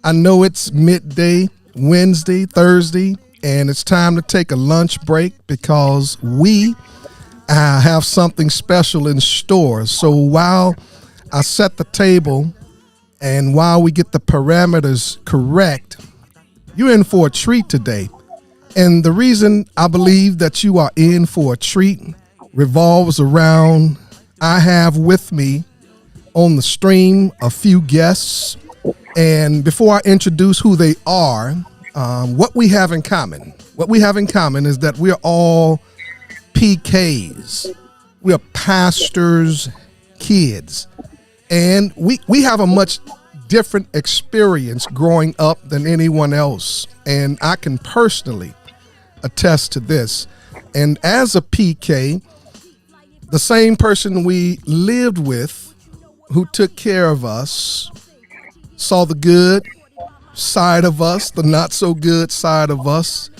I know it's midday, Wednesday, Thursday, and it's time to take a lunch break because we have something special in store. So while I set the table and while we get the parameters correct, you're in for a treat today. And the reason I believe that you are in for a treat revolves around I have with me on the stream a few guests. And before I introduce who they are, what we have in common is that we're all PKs. We are pastors' kids. And we have a much different experience growing up than anyone else. And I can personally attest to this. And as a PK, the same person we lived with who took care of us, saw the good side of us, the not so good side of us,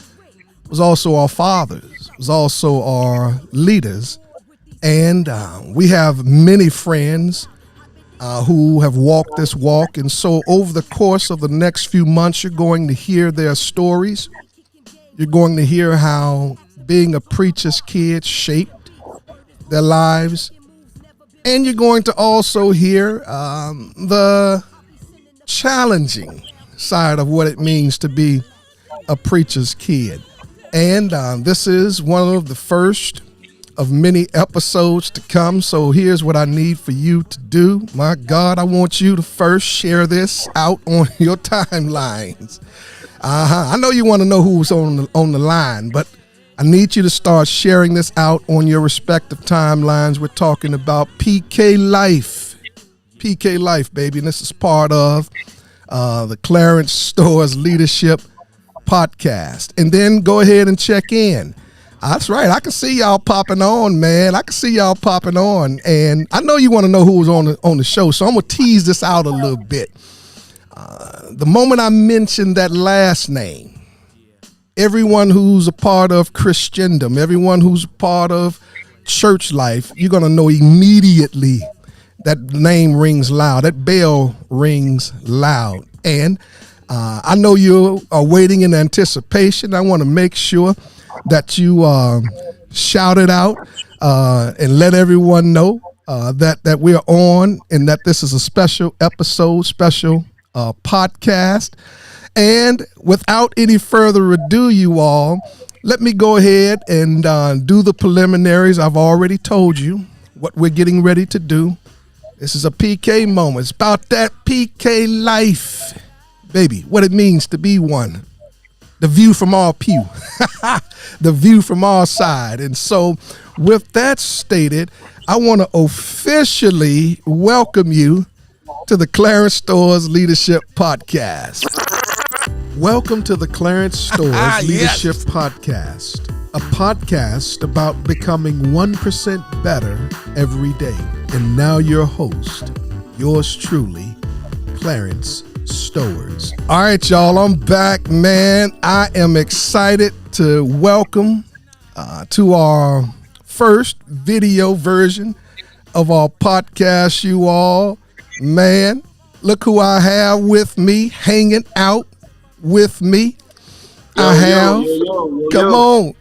was also our fathers, was also our leaders. And we have many friends who have walked this walk. And so over the course of the next few months, you're going to hear their stories. You're going to hear how being a preacher's kid shaped their lives. And you're going to also hear the challenging side of what it means to be a preacher's kid. And this is one of the first of many episodes to come. So here's what I need for you to do. My God, I want you to first share this out on your timelines. I know you want to know who's on the line, but I need you to start sharing this out on your respective timelines. We're talking about PK Life. PK Life, baby. And this is part of the Clarence Stowers Leadership Podcast. And then go ahead and check in. That's right. I can see y'all popping on, man. I can see y'all popping on. And I know you want to know who's on the show, so I'm going to tease this out a little bit. The moment I mention that last name, everyone who's a part of Christendom, everyone who's a part of church life, you're going to know immediately that name rings loud. That bell rings loud. And I know you are waiting in anticipation. I want to make sure that you shout it out and let everyone know that we're on and that this is a special episode, special podcast. And without any further ado, you all, let me go ahead and do the preliminaries. I've already told you what we're getting ready to do. This is a PK moment. It's about that PK life, baby, what it means to be one. The view from our pew, the view from our side. And so with that stated, I want to officially welcome you to the Clarence Stowers Leadership Podcast. Welcome to the Clarence Stowers Leadership Podcast, a podcast about becoming 1% better every day. And now your host, yours truly, Clarence Stowers. All right, y'all, I'm back, man. I am excited to welcome to our first video version of our podcast, you all. Man, look who I have with me, hanging out with me. Come on.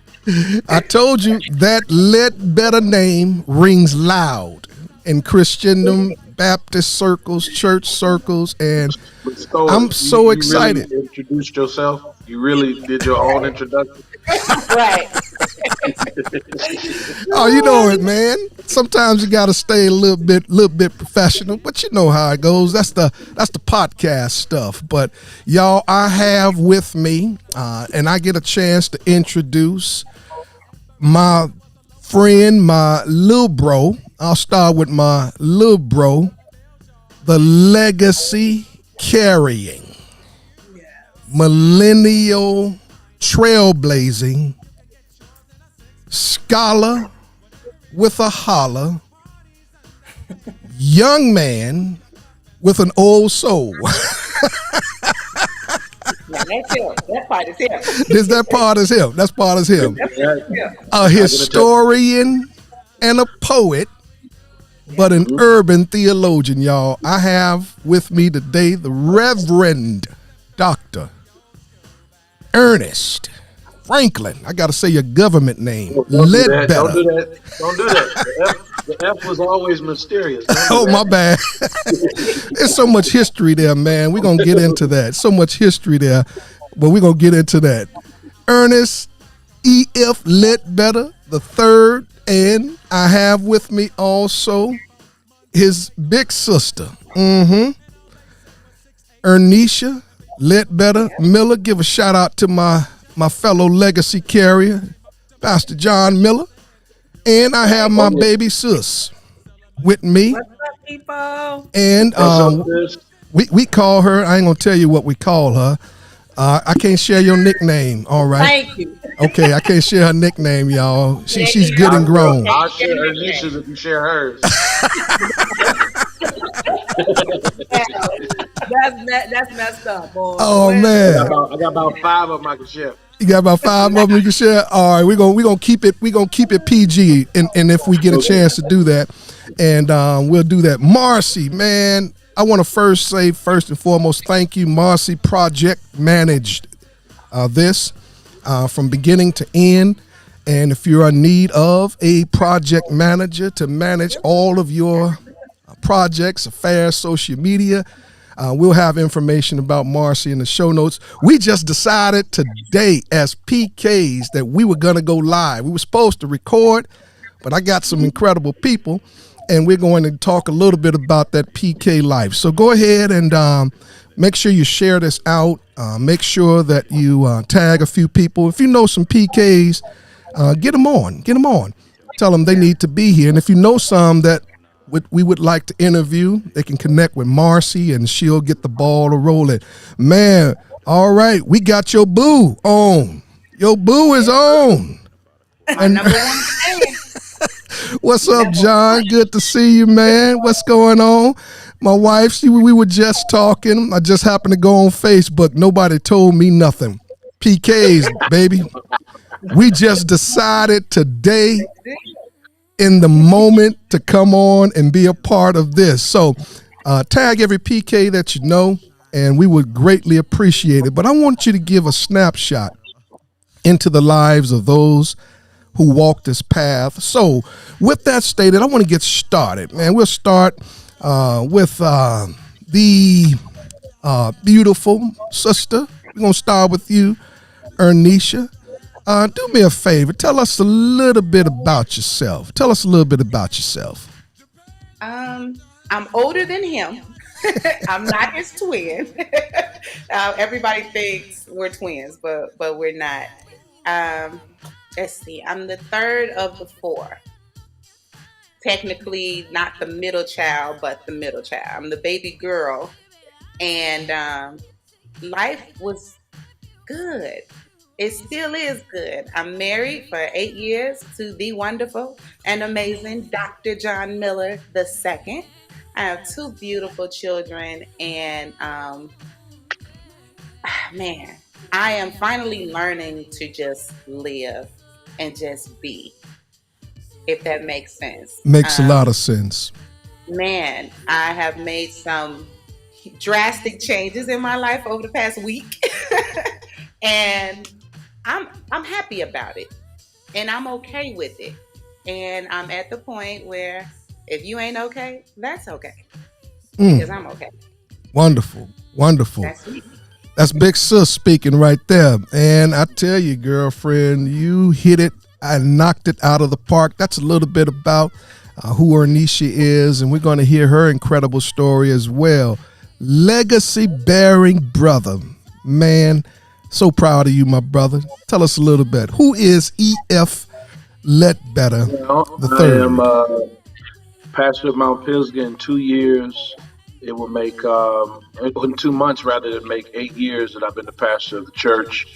I told you that Ledbetter name rings loud in Christendom, Baptist circles, church circles, and I'm so excited. You really introduced yourself? You really did your own introduction? Right. Oh, you know it, man. Sometimes you got to stay a little bit professional, but you know how it goes. That's the podcast stuff. But y'all, I have with me, and I get a chance to introduce my friend, my little bro. I'll start with my little bro, the legacy carrying, millennial trailblazing, scholar with a holler, young man with an old soul. Yeah, that's him. That part is him. That part is him. That's part is him. A historian and a poet, but an urban theologian, y'all. I have with me today the Reverend Dr. Ernest Franklin. I got to say your government name. Don't Ledbetter. Don't do that. Don't do that. The F was always mysterious. Oh, my bad. There's so much history there, man. We're going to get into that. So much history there, but we're going to get into that. Ernest F. Ledbetter III, and I have with me also his big sister, Ernesha Ledbetter-Miller. Give a shout out to my fellow legacy carrier, Pastor John Miller. And I have my baby sis with me. What's up, people? And we call her, I ain't going to tell you what we call her. I can't share your nickname, all right? Thank you. Okay, I can't share her nickname, y'all. She's good and grown. I'll share Ernesha's if you share hers. That's messed up, boy. Oh, man. I got about 5 of them I can share. You got about 5 of them you can share? All right, we're gonna keep it PG, and if we get a chance to do that, and we'll do that. Marcie, man, I want to first and foremost, thank you. Marcie project managed this from beginning to end. And if you're in need of a project manager to manage all of your projects, affairs, social media, we'll have information about Marcie in the show notes. We just decided today as PKs that we were going to go live. We were supposed to record, but I got some incredible people, and we're going to talk a little bit about that PK life. So go ahead and make sure you share this out. Make sure that you tag a few people. If you know some PKs, get them on. Tell them they need to be here. And if you know some that we would like to interview, they can connect with Marcie and she'll get the ball to rolling. Man, all right, we got your boo on. Your boo is on. And Number one fan. what's up, John? Good to see you, man. What's going on? My wife, we were just talking. I just happened to go on Facebook. Nobody told me nothing. PKs, baby. We just decided today in the moment to come on and be a part of this. So tag every PK that you know, and we would greatly appreciate it. But I want you to give a snapshot into the lives of those who walk this path. So with that stated, I want to get started, man. We'll start with the beautiful sister. We're going to start with you, Ernesha. Do me a favor. Tell us a little bit about yourself. I'm older than him. I'm not his twin. Everybody thinks we're twins, but we're not. Let's see. I'm the third of the 4. Technically, not the middle child, but the middle child. I'm the baby girl, and life was good. It still is good. I'm married for 8 years to the wonderful and amazing Dr. John Miller II. I have 2 beautiful children, and man, I am finally learning to just live and just be, if that makes sense. Makes a lot of sense. Man, I have made some drastic changes in my life over the past week, and I'm happy about it, and I'm okay with it, and I'm at the point where if you ain't okay, that's okay, because I'm okay. Wonderful. That's me. That's big sis speaking right there. And I tell you, girlfriend, you hit it. I knocked it out of the park. That's a little bit about who Ernesha is, and we're going to hear her incredible story as well. Legacy bearing brother, man. So proud of you, my brother. Tell us a little bit. Who is E.F. Ledbetter the I III? am pastor of Mount Pisgah in 2 years. It will make, in 2 months rather than make 8 years that I've been the pastor of the church.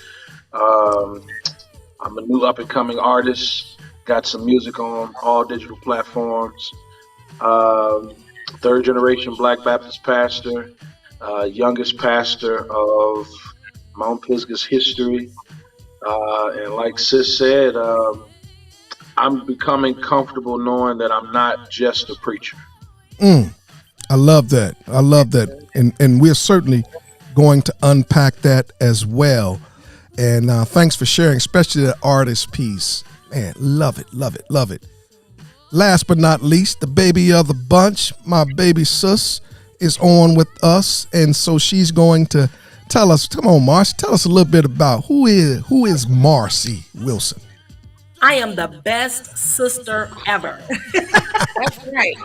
I'm a new up-and-coming artist. Got some music on all digital platforms. 3rd-generation Black Baptist pastor. Youngest pastor of Mount Pisgah's history. And like Sis said, I'm becoming comfortable knowing that I'm not just a preacher. I love that. And we're certainly going to unpack that as well. And thanks for sharing, especially the artist piece. Man, love it, love it, love it. Last but not least, the baby of the bunch, my baby sis, is on with us. And so she's going to tell us, come on, Marcie, tell us a little bit about who is Marcy Wilson. I am the best sister ever. That's right.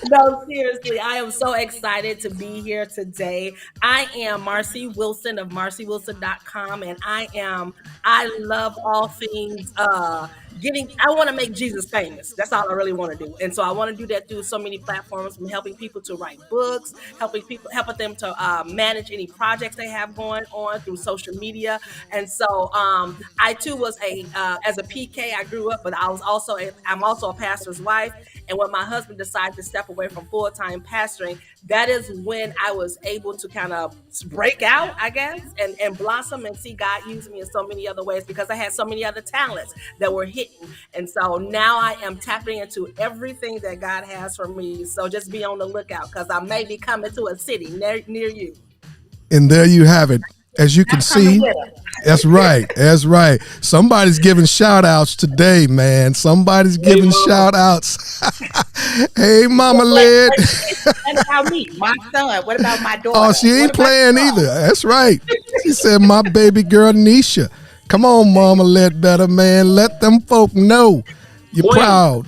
No, seriously, I am so excited to be here today. I am Marcie Wilson of marciewilson.com, and I love all things I want to make Jesus famous. That's all I really want to do. And so I want to do that through so many platforms, from helping people to write books, helping them to manage any projects they have going on through social media. And so I too was as a PK, I grew up, but I'm also a pastor's wife. And when my husband decided to step away from full-time pastoring, that is when I was able to kind of break out, I guess, and blossom and see God use me in so many other ways, because I had so many other talents that were hidden. And so now I am tapping into everything that God has for me. So just be on the lookout, because I may be coming to a city near you. And there you have it. As you can see, that's right. That's right. Somebody's giving shout outs today, man. Somebody's giving shout outs. Hey, Mama Led. What about me? My son. What about my daughter? Oh, she ain't playing either. That's right. She said, my baby girl, Ernesha. Come on, Mama Ledbetter, man. Let them folk know you're proud.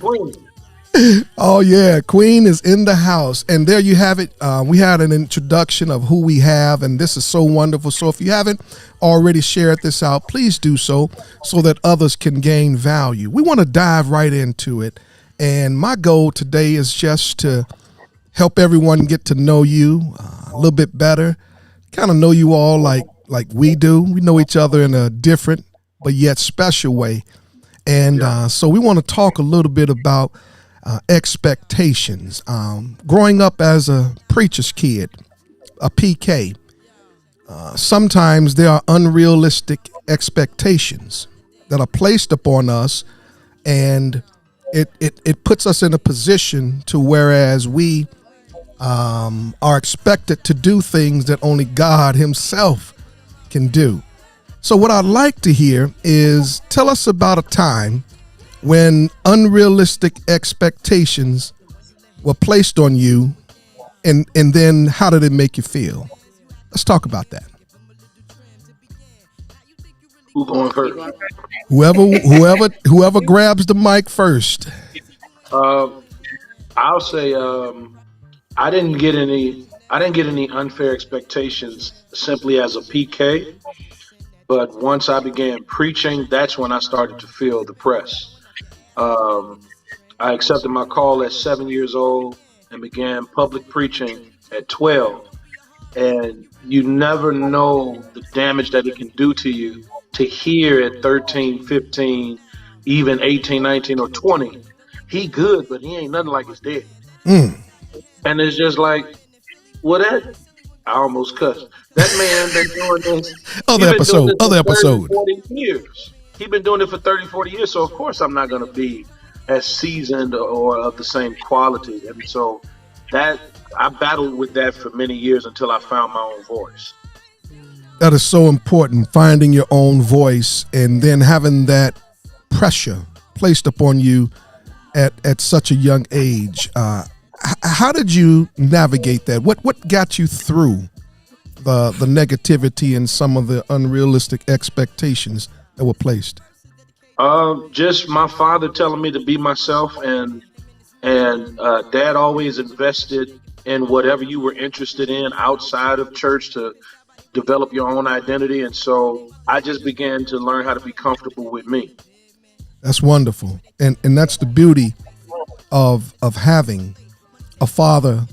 Oh, yeah. Queen is in the house. And there you have it. We had an introduction of who we have, and this is so wonderful. So if you haven't already shared this out, please do so that others can gain value. We want to dive right into it. And my goal today is just to help everyone get to know you a little bit better, kind of know you all like we do. We know each other in a different but yet special way. And so we want to talk a little bit about expectations. Growing up as a preacher's kid, a PK, sometimes there are unrealistic expectations that are placed upon us, and it puts us in a position to whereas we are expected to do things that only God himself can do. So what I'd like to hear is, tell us about a time when unrealistic expectations were placed on you, and then how did it make you feel? Let's talk about that. Who's going first? Whoever grabs the mic first. I'll say I didn't get any unfair expectations simply as a PK, but once I began preaching, that's when I started to feel the press. I accepted my call at 7 years old and began public preaching at 12. And you never know the damage that it can do to you to hear at 13, 15, even 18, 19, or 20. He good, but he ain't nothing like his dad. And it's just like, I almost cussed. That man been doing this. Other episode. 40 years. He's been doing it for 30, 40 years. So, of course, I'm not going to be as seasoned or of the same quality. And so I battled with that for many years until I found my own voice. That is so important, finding your own voice and then having that pressure placed upon you at such a young age. How did you navigate that? What got you through the negativity and some of the unrealistic expectations that were placed? Just my father telling me to be myself, and Dad always invested in whatever you were interested in outside of church to develop your own identity. And so I just began to learn how to be comfortable with me. That's wonderful. And that's the beauty of having a father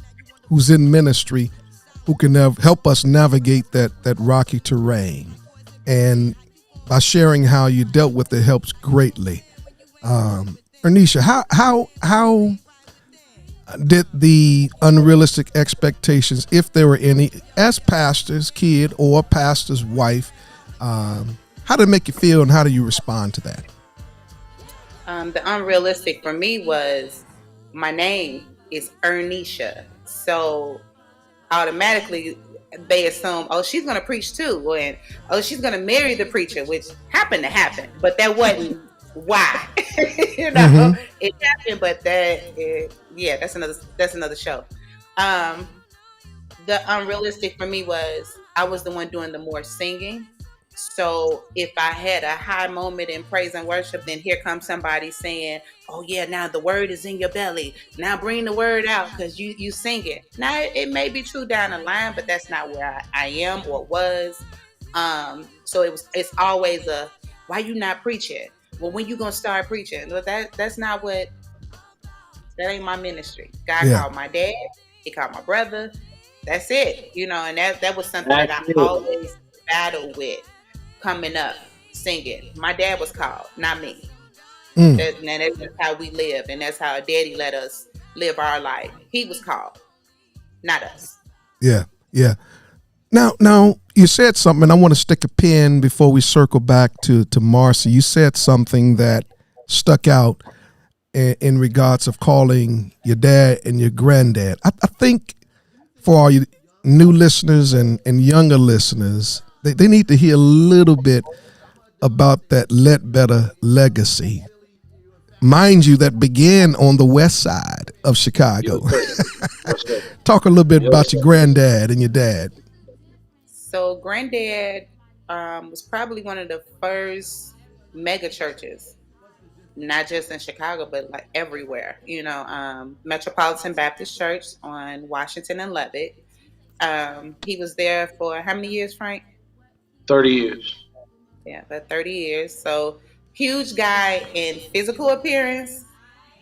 who's in ministry, who can help us navigate that rocky terrain. And by sharing how you dealt with it helps greatly. Ernesha, how did the unrealistic expectations, if there were any, as pastor's kid or pastor's wife, how did it make you feel, and how do you respond to that? The unrealistic for me was my name is Ernesha. So automatically they assume, oh, she's going to preach too, and oh, she's going to marry the preacher, which happened to happen, but that wasn't why. It happened, but that's another show. The unrealistic for me was I was the one doing the more singing. So if I had a high moment in praise and worship, then here comes somebody saying, oh yeah, now the word is in your belly. Now bring the word out because you sing it. Now it may be true down the line, but that's not where I am or was. So it's always why you not preaching? Well, when you gonna start preaching? Well, that's not that ain't my ministry. God called my dad, he called my brother. That's it. And that was something that I always battled with. Coming up, singing. My dad was called, not me. And that's how we lived, and that's how Daddy let us live our life. He was called, not us. Yeah. Now you said something, and I want to stick a pin before we circle back to Marcie. You said something that stuck out in regards of calling your dad and your granddad. I think for all you new listeners and younger listeners, they need to hear a little bit about that Ledbetter legacy. Mind you, that began on the west side of Chicago. Talk a little bit about your granddad and your dad. So Granddad was probably one of the first mega churches, not just in Chicago, but like everywhere. Metropolitan Baptist Church on Washington and Levitt. He was there for how many years, Frank? 30 years. Yeah, about 30 years. So huge guy in physical appearance,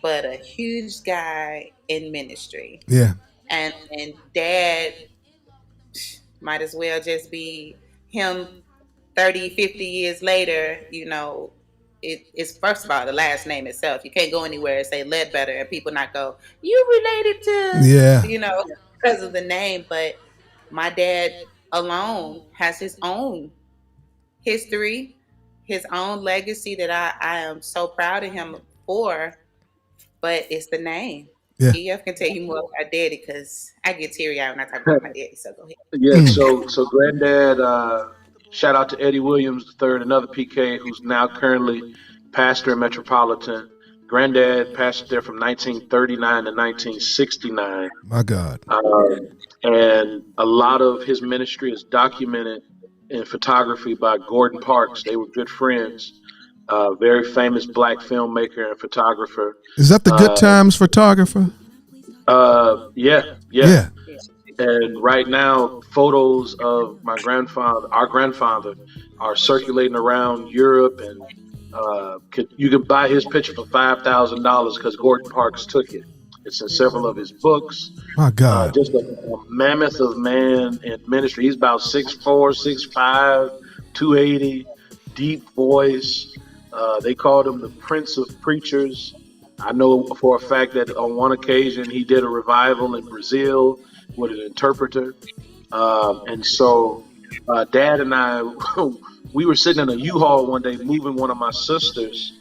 but a huge guy in ministry. Yeah. And Dad might as well just be him 30, 50 years later. It's first of all the last name itself. You can't go anywhere and say Ledbetter and people not go, you related to, because of the name. But my dad alone has his own history, his own legacy that I am so proud of him for, but it's the name. Yeah. EF can tell you more about Daddy because I get teary-eyed when I talk about my daddy, so go ahead. Yeah, so Granddad, shout out to Eddie Williams III, another PK who's now currently pastor in Metropolitan. Granddad pastored there from 1939 to 1969. My God. And a lot of his ministry is documented in photography by Gordon Parks. They were good friends. Very famous black filmmaker and photographer. Is that the Good Times photographer? Yeah. And right now, photos of our grandfather, are circulating around Europe, and you can buy his picture for $5,000 because Gordon Parks took it. It's in several of his books. My God. Just a mammoth of man in ministry. He's about 6'4", 6'5", 280, deep voice. They called him the Prince of Preachers. I know for a fact that on one occasion he did a revival in Brazil with an interpreter. And so Dad and I, we were sitting in a U-Haul one day moving one of my sisters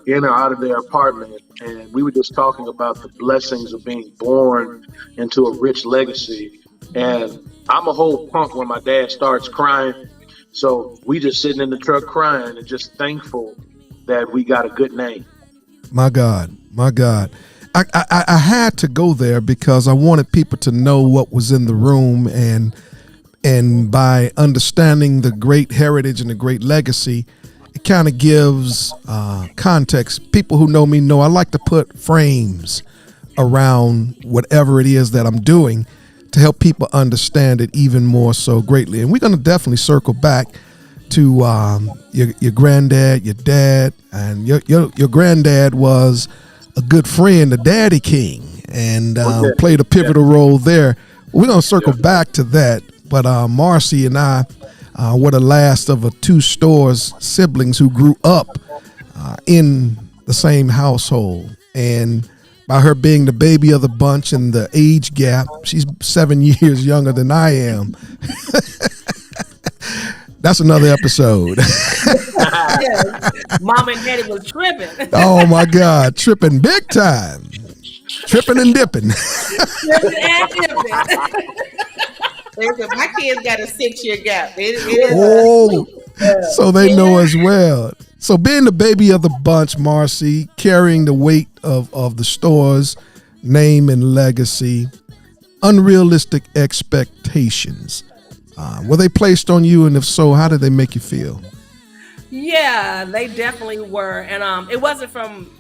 in or out of their apartment, and we were just talking about the blessings of being born into a rich legacy. And I'm a whole punk when my dad starts crying, so we just sitting in the truck crying and just thankful that we got a good name. My God. I had to go there because I wanted people to know what was in the room, and by understanding the great heritage and the great legacy, it kind of gives context. People who know me know I like to put frames around whatever it is that I'm doing to help people understand it even more so greatly. And we're going to definitely circle back to your granddad, your dad, and your granddad was a good friend, the Daddy King, and played a pivotal role there. We're going to circle back to that. But Marcie and I were the last of 2 Stowers siblings who grew up in the same household. And by her being the baby of the bunch and the age gap, she's 7 years younger than I am. That's another episode. Mom and Daddy was tripping. Oh my God, tripping big time. Tripping and dipping. Tripping and dipping. My kids got a 6-year gap. It is Oh, so they know Yeah. as well. So being the baby of the bunch, Marcy, carrying the weight of the store's name and legacy, unrealistic expectations. Were they placed on you, and if so, how did they make you feel? Yeah, they definitely were, and it wasn't from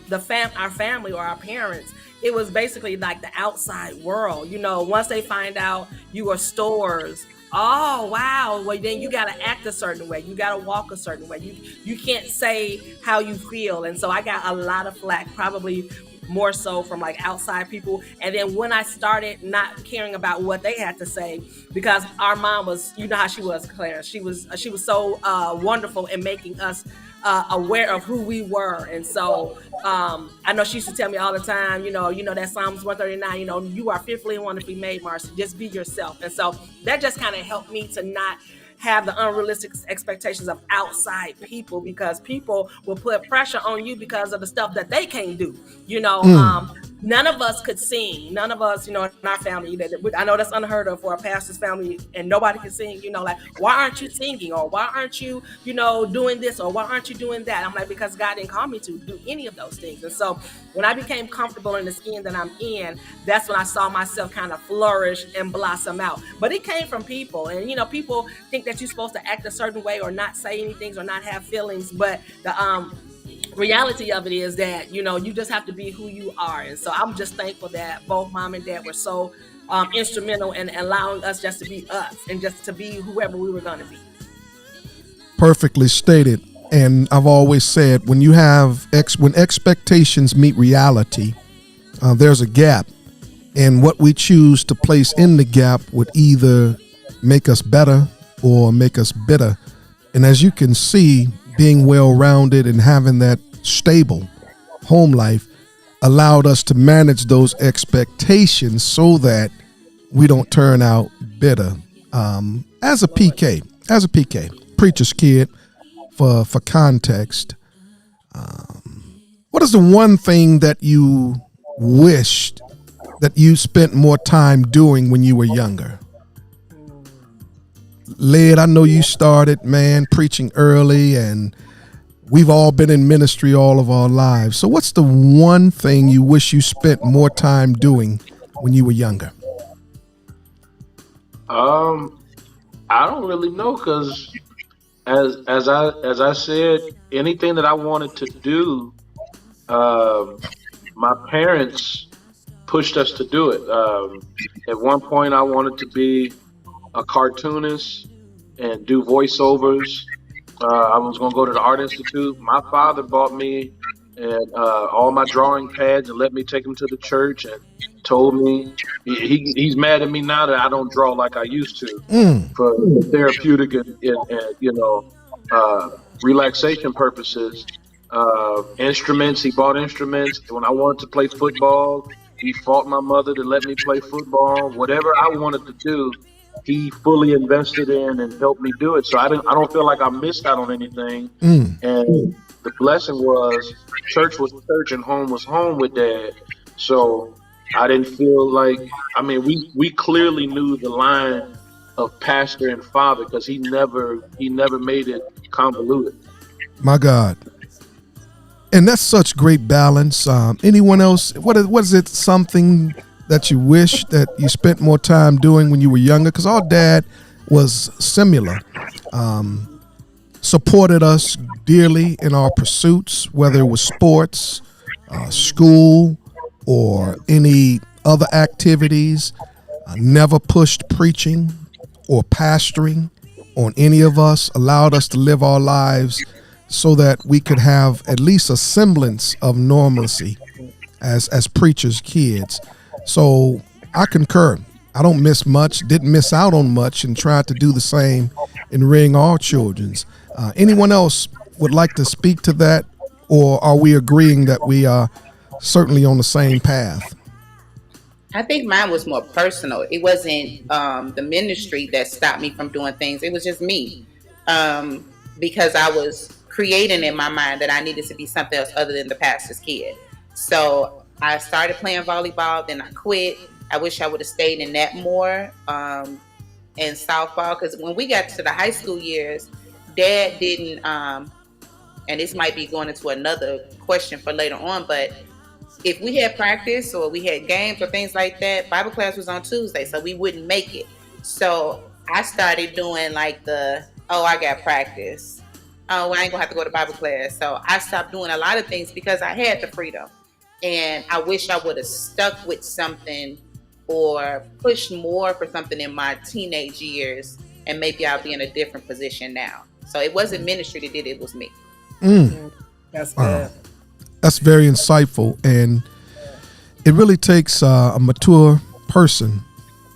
our family or our parents. It was basically like the outside world. You know, once they find out you are stores, oh wow, well then you got to act a certain way. You got to walk a certain way. You can't say how you feel, and so I got a lot of flack, probably more so from like outside people. And then when I started not caring about what they had to say, because our mom was, you know how she was, Clarence. She was so wonderful in making us aware of who we were. And so I know she used to tell me all the time, you know that Psalms 139, you are fearfully and wonderfully made, Marcy. Just be yourself. And so that just kind of helped me to not have the unrealistic expectations of outside people, because people will put pressure on you because of the stuff that they can't do. None of us could sing. None of us, in our family, I know that's unheard of for a pastor's family, and nobody can sing. Like, why aren't you singing, or why aren't you, doing this, or why aren't you doing that? I'm like, because God didn't call me to do any of those things. And so when I became comfortable in the skin that I'm in, that's when I saw myself kind of flourish and blossom out. But it came from people, and people think that you're supposed to act a certain way or not say anything or not have feelings, but the reality of it is that you just have to be who you are. And so I'm just thankful that both mom and dad were so instrumental in allowing us just to be us and just to be whoever we were going to be. Perfectly stated. And I've always said, when when expectations meet reality, there's a gap, and what we choose to place in the gap would either make us better or make us bitter. And as you can see, being well-rounded and having that stable home life allowed us to manage those expectations so that we don't turn out bitter. As a PK, preacher's kid, for context, what is the one thing that you wished that you spent more time doing when you were younger? Led, I know you started, man, preaching early, and we've all been in ministry all of our lives. So what's the one thing you wish you spent more time doing when you were younger? I don't really know, because as I said, anything that I wanted to do, my parents pushed us to do it. At one point, I wanted to be a cartoonist and do voiceovers. I was going to go to the Art Institute. My father bought me and all my drawing pads and let me take them to the church, and told me he's mad at me now that I don't draw like I used to for therapeutic and relaxation purposes. Instruments, he bought instruments. When I wanted to play football, he fought my mother to let me play football. Whatever I wanted to do, he fully invested in and helped me do it. So I don't feel like I missed out on anything. And the blessing was church was church and home was home with Dad. So I didn't feel like, we clearly knew the line of pastor and father, because he never made it convoluted. My God. And that's such great balance. Anyone else? What is it? Something that you wish that you spent more time doing when you were younger? Because our dad was similar. Supported us dearly in our pursuits, whether it was sports, school, or any other activities. Never pushed preaching or pastoring on any of us. Allowed us to live our lives so that we could have at least a semblance of normalcy as preachers' kids. So I concur. I don't miss much, didn't miss out on much, and tried to do the same in rearing our children's. Anyone else would like to speak to that, or are we agreeing that we are certainly on the same path? I think mine was more personal. It wasn't the ministry that stopped me from doing things. It was just me, because I was creating in my mind that I needed to be something else other than the pastor's kid. So I started playing volleyball, then I quit. I wish I would have stayed in that more. and softball. Because when we got to the high school years, Dad didn't. And this might be going into another question for later on, but if we had practice or we had games or things like that, Bible class was on Tuesday, so we wouldn't make it. So I started doing like I got practice. Oh, I ain't gonna have to go to Bible class. So I stopped doing a lot of things because I had the freedom. And I wish I would have stuck with something or pushed more for something in my teenage years, and maybe I'll be in a different position now. So it wasn't ministry that did it, it was me. That's good. That's very insightful, and it really takes a mature person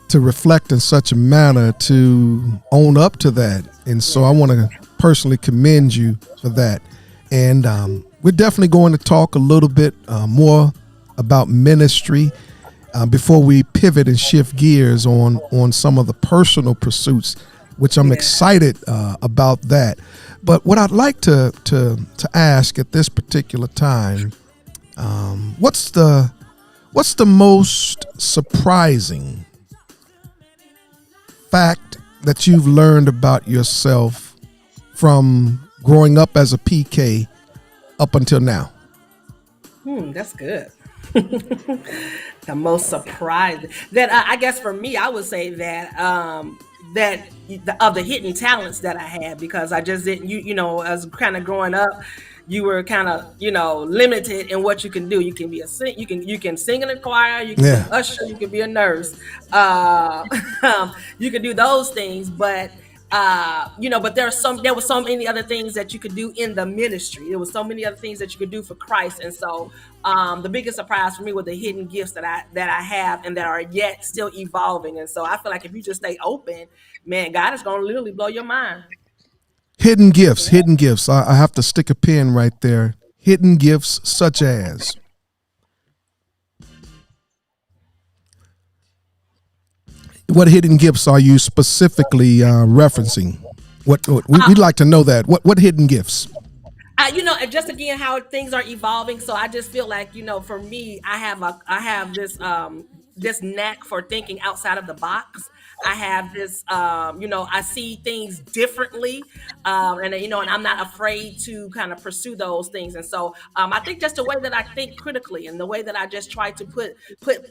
to reflect in such a manner to own up to that. And so I want to personally commend you for that. And we're definitely going to talk a little bit more about ministry before we pivot and shift gears on some of the personal pursuits, which I'm excited about that. But what I'd like to ask at this particular time, what's the most surprising fact that you've learned about yourself from growing up as a PK up until now? That's good. The most surprising that I guess for me, I would say that of the hidden talents that I had, because I just didn't, as kind of growing up, you were kind of, limited in what you can do. You can be you can sing in a choir, you can be an usher, you can be a nurse, you can do those things, but but there were so many other things that you could do in the ministry. There was so many other things that you could do for Christ. And so the biggest surprise for me were the hidden gifts that I have and that are yet still evolving. And so I feel like if you just stay open, man, God is going to literally blow your mind. Hidden gifts. I have to stick a pin right there. Hidden gifts such as. What hidden gifts are you specifically referencing? We'd like to know that. What hidden gifts? Just again, how things are evolving. So I just feel like, for me, I have this knack for thinking outside of the box. I have this, I see things differently, and I'm not afraid to kind of pursue those things. And so I think just the way that I think critically and the way that I just try to put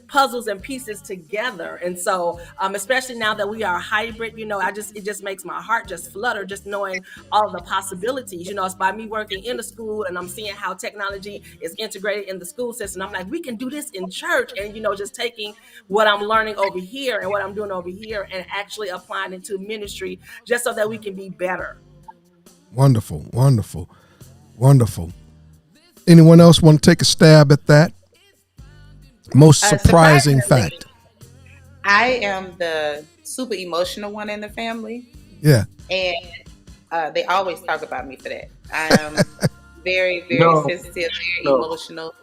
puzzles and pieces together. And so especially now that we are hybrid, it just makes my heart just flutter, just knowing all the possibilities. It's by me working in the school and I'm seeing how technology is integrated in the school system. I'm like, we can do this in church, and just taking what I'm learning over here and what I'm doing over here and actually applying it to ministry just so that we can be better. Wonderful. Anyone else want to take a stab at that? Most surprising fact. I am the super emotional one in the family. Yeah. And they always talk about me for that. I am very, very sensitive, very emotional.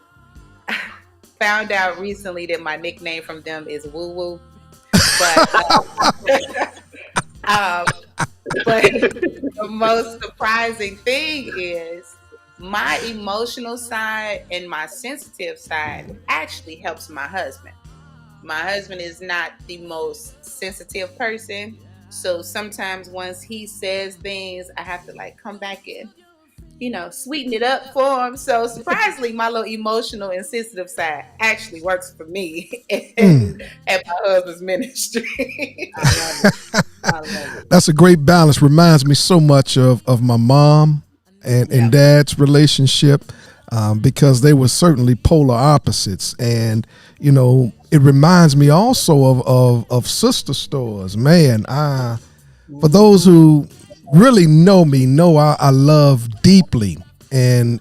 Found out recently that my nickname from them is Woo Woo. But the most surprising thing is my emotional side and my sensitive side actually helps my husband. My husband is not the most sensitive person. So sometimes once he says things, I have to come back and, sweeten it up for him. So surprisingly, my little emotional and sensitive side actually works for me at my husband's ministry. I love it. That's a great balance. Reminds me so much of my mom and dad's relationship, because they were certainly polar opposites. And, it reminds me also of Sister Stowers. Man, for those who really know me, know I love deeply, and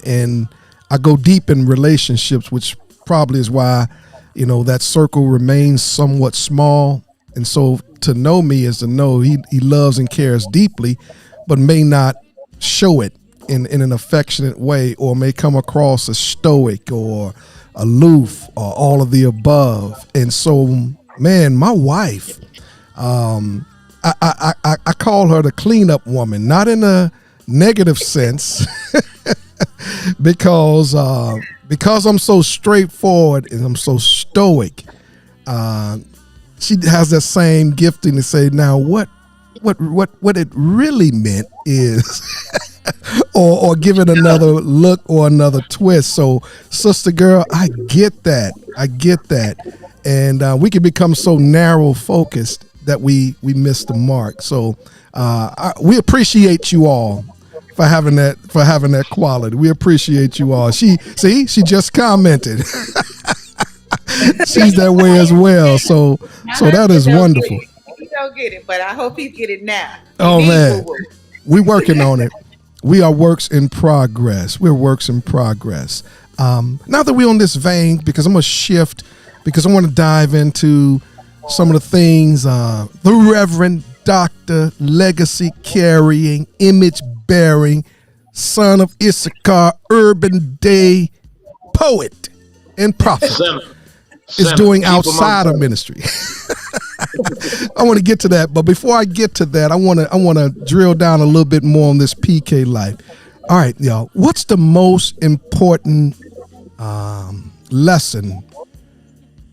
I go deep in relationships, which probably is why, that circle remains somewhat small. And so to know me is to know he loves and cares deeply, but may not show it in an affectionate way, or may come across as stoic or aloof or all of the above. And so, man, my wife, I call her the cleanup woman, not in a negative sense, because I'm so straightforward and I'm so stoic. she has that same gifting to say, now what it really meant is, or give it another look or another twist. So, sister girl, I get that, and we can become so narrow focused that we miss the mark. So, we appreciate you all for having that quality. We appreciate you all. She just commented. She's that way as well. So that is wonderful. He don't get it, but I hope he get it now. Oh man, we working on it. We are works in progress. We're works in progress. Now that we're on this vein, because I'm gonna shift, because I want to dive into some of the things the Reverend Dr. Legacy carrying, image bearing, son of Issachar, urban day poet and prophet is doing outside of ministry. I want to get to that, but before I get to that, I want to drill down a little bit more on this PK life. All right, y'all, what's the most important lesson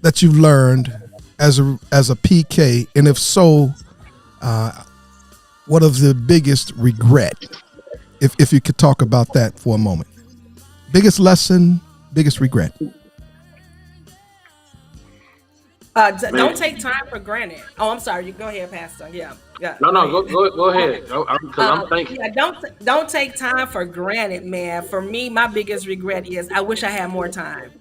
that you've learned as a PK, and if so, what is the biggest regret? If you could talk about that for a moment. Biggest lesson, biggest regret. Don't take time for granted. Oh, I'm sorry. You go ahead, Pastor. Yeah. No, go ahead. I'm thinking. Yeah, don't take time for granted, man. For me, my biggest regret is I wish I had more time.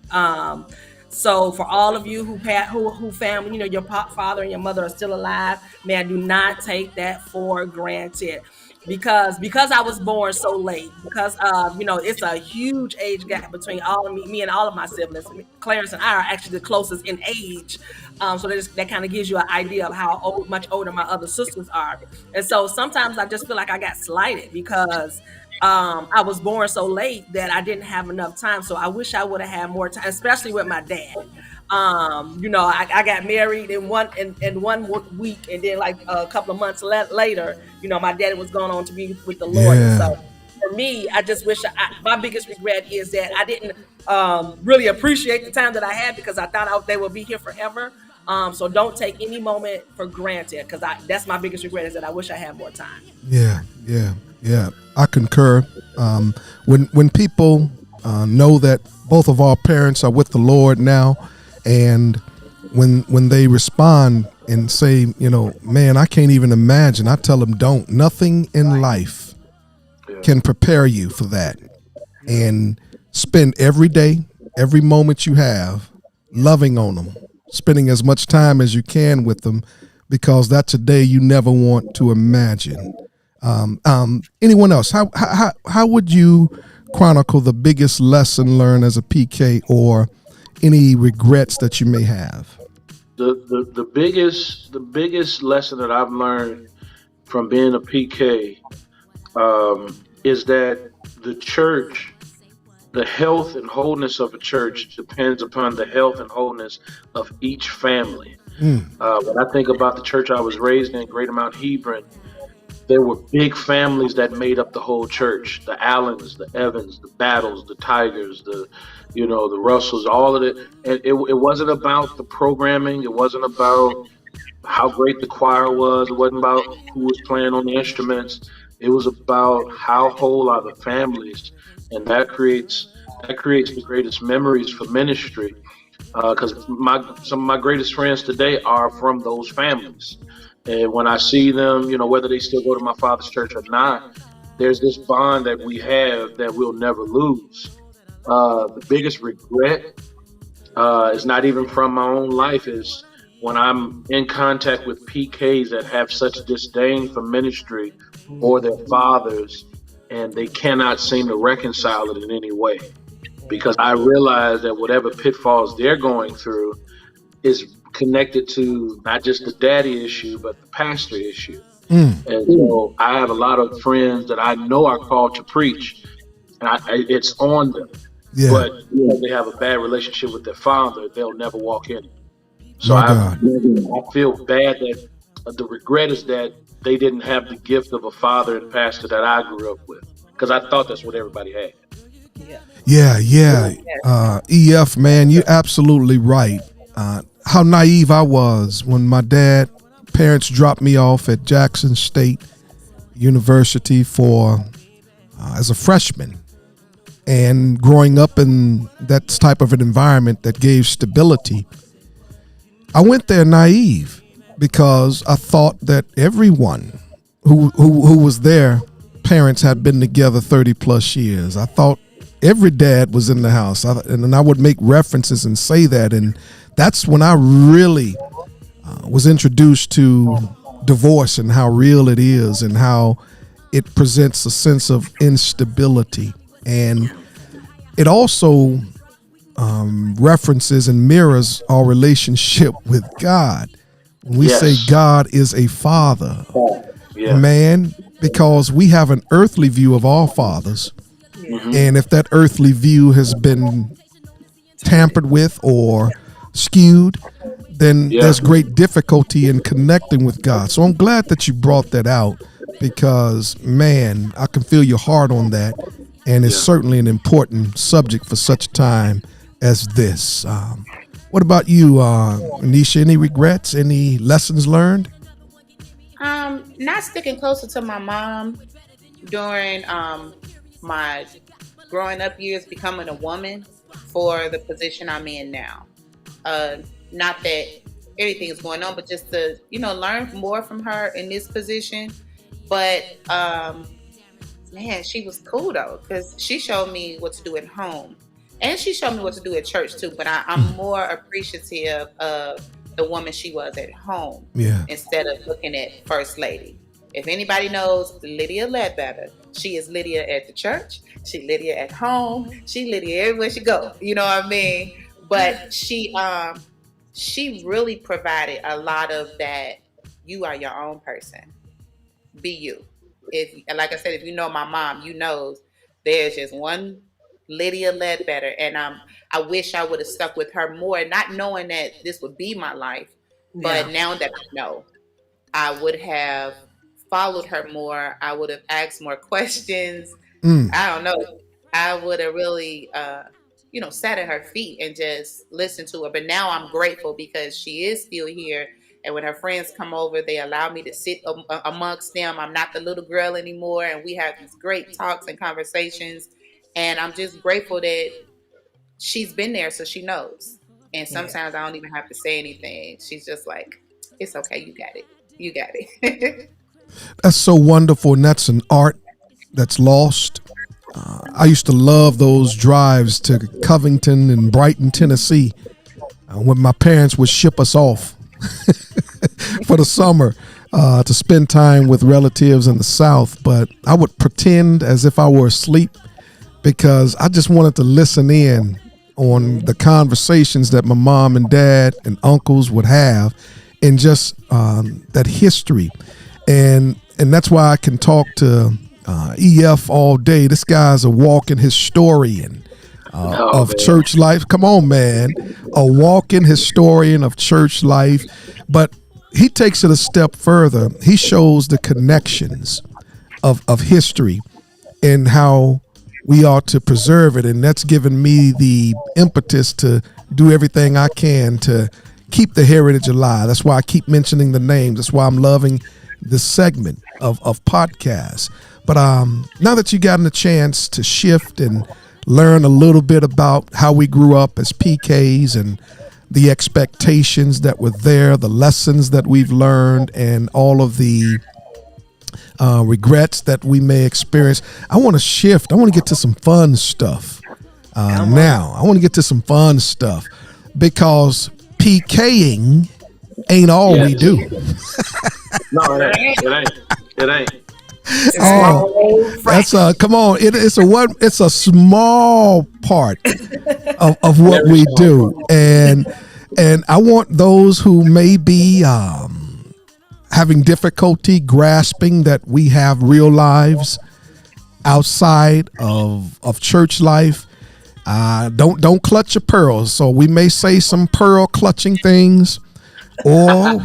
So for all of you who family, your father and your mother are still alive, man, do not take that for granted. Because I was born so late, because it's a huge age gap between all of me and all of my siblings. Clarence and I are actually the closest in age, so that kind of gives you an idea of how much older my other sisters are. And so sometimes I just feel like I got slighted because I was born so late that I didn't have enough time. So I wish I would have had more time, especially with my dad. I got married in one week, and then like a couple of months later, my daddy was going on to be with the Lord. Yeah. And so for me, I just wish my biggest regret is that I didn't really appreciate the time that I had, because I thought they would be here forever. So don't take any moment for granted, because that's my biggest regret, is that I wish I had more time. Yeah. I concur. When people know that both of our parents are with the Lord now, and when they respond and say, man, I can't even imagine, I tell them, don't. Nothing in life can prepare you for that. And spend every day, every moment you have, loving on them, spending as much time as you can with them, because that's a day you never want to imagine. Anyone else? How would you chronicle the biggest lesson learned as a PK, or any regrets that you may have? The biggest lesson that I've learned from being a PK is that the church, the health and wholeness of a church depends upon the health and wholeness of each family. When I think about the church I was raised in, Greater Mount Hebron, there were big families that made up the whole church. The Allens, the Evans, the Battles, the Tigers, the Russells, all of it. And it wasn't about the programming. It wasn't about how great the choir was. It wasn't about who was playing on the instruments. It was about how whole are the families. And that creates the greatest memories for ministry. Because some of my greatest friends today are from those families. And when I see them, whether they still go to my father's church or not, there's this bond that we have that we'll never lose. The biggest regret is not even from my own life, is when I'm in contact with PKs that have such disdain for ministry or their fathers, and they cannot seem to reconcile it in any way. Because I realize that whatever pitfalls they're going through is connected to not just the daddy issue, but the pastor issue. And so I have a lot of friends that I know are called to preach, and it's on them. Yeah. But they have a bad relationship with their father, they'll never walk in it. So My I feel bad that the regret is that they didn't have the gift of a father and pastor that I grew up with, because I thought that's what everybody had. Yeah. EF, man, you're absolutely right. how naive I was when my parents dropped me off at Jackson State University for as a freshman, and growing up in that type of an environment that gave stability. I went there naive because I thought that everyone who was there, parents had been together 30 plus years. I thought every dad was in the house, and I would make references and say that, and that's when I really was introduced to divorce and how real it is and how it presents a sense of instability. And it also references and mirrors our relationship with God. When we say God is a father, man, because we have an earthly view of all fathers. And if that earthly view has been tampered with or skewed, then there's great difficulty in connecting with God. So I'm glad that you brought that out, because, man, I can feel your heart on that. And it's certainly an important subject for such a time as this. What about you, Ernesha? Any regrets? Any lessons learned? Not sticking closer to my mom during my growing up years, becoming a woman for the position I'm in now. Not that anything is going on, but just to, learn more from her in this position. But, man, she was cool, though, because she showed me what to do at home. And she showed me what to do at church, too. But I'm more appreciative of the woman she was at home instead of looking at First Lady. If anybody knows Lydia Ledbetter, she is Lydia at the church. She Lydia at home. She Lydia everywhere she go. You know what I mean? But she really provided a lot of that. You are your own person. Be you. Like I said, if you know my mom, you know there's just one Lydia Ledbetter, and I wish I would have stuck with her more, not knowing that this would be my life. But now that I know, I would have followed her more. I would have asked more questions. I don't know. I would have really, sat at her feet and just listened to her. But now I'm grateful because she is still here. And when her friends come over, they allow me to sit amongst them. I'm not the little girl anymore. And we have these great talks and conversations. And I'm just grateful that she's been there, so she knows. And sometimes I don't even have to say anything. She's just like, it's okay. You got it. You got it. That's so wonderful. And that's an art that's lost. I used to love those drives to Covington and Brighton, Tennessee, when my parents would ship us off for the summer to spend time with relatives in the South. But I would pretend as if I were asleep because I just wanted to listen in on the conversations that my mom and dad and uncles would have, and just that history. And that's why I can talk to EF all day. This guy's a walking historian of church life. Come on, man. A walking historian of church life. But he takes it a step further. He shows the connections of history and how we ought to preserve it. And that's given me the impetus to do everything I can to keep the heritage alive. That's why I keep mentioning the names. That's why I'm loving this segment of podcasts. But now that you've gotten a chance to shift and learn a little bit about how we grew up as PKs and the expectations that were there, the lessons that we've learned, and all of the regrets that we may experience, I want to shift. I want to get to some fun stuff now. I want to get to some fun stuff because PKing ain't all we do. No, it ain't. That's come on. It's a small part of what we do, and I want those who may be having difficulty grasping that we have real lives outside of church life. Don't clutch your pearls. So we may say some pearl clutching things, or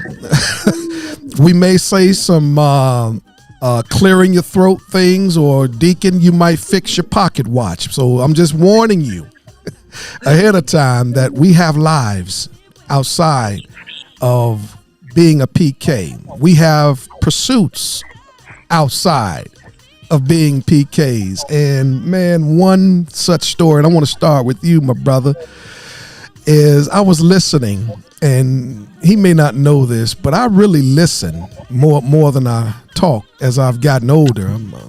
we may say some clearing your throat things, or deacon, you might fix your pocket watch. So I'm just warning you ahead of time that we have lives outside of being a PK. We have pursuits outside of being PKs. And man, one such story, and I want to start with you, my brother, is I was listening, and he may not know this, but I really listen more than I talk as I've gotten older.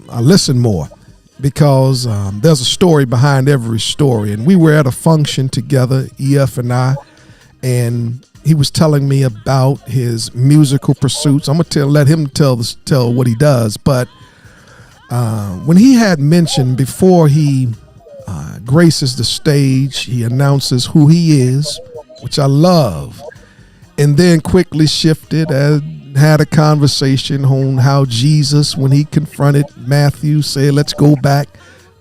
I listen more because there's a story behind every story. And we were at a function together, EF and I, and he was telling me about his musical pursuits. I'm gonna let him tell what he does. But when he had mentioned before he graces the stage, he announces who he is, which I love, and then quickly shifted and had a conversation on how Jesus, when he confronted Matthew, said, let's go back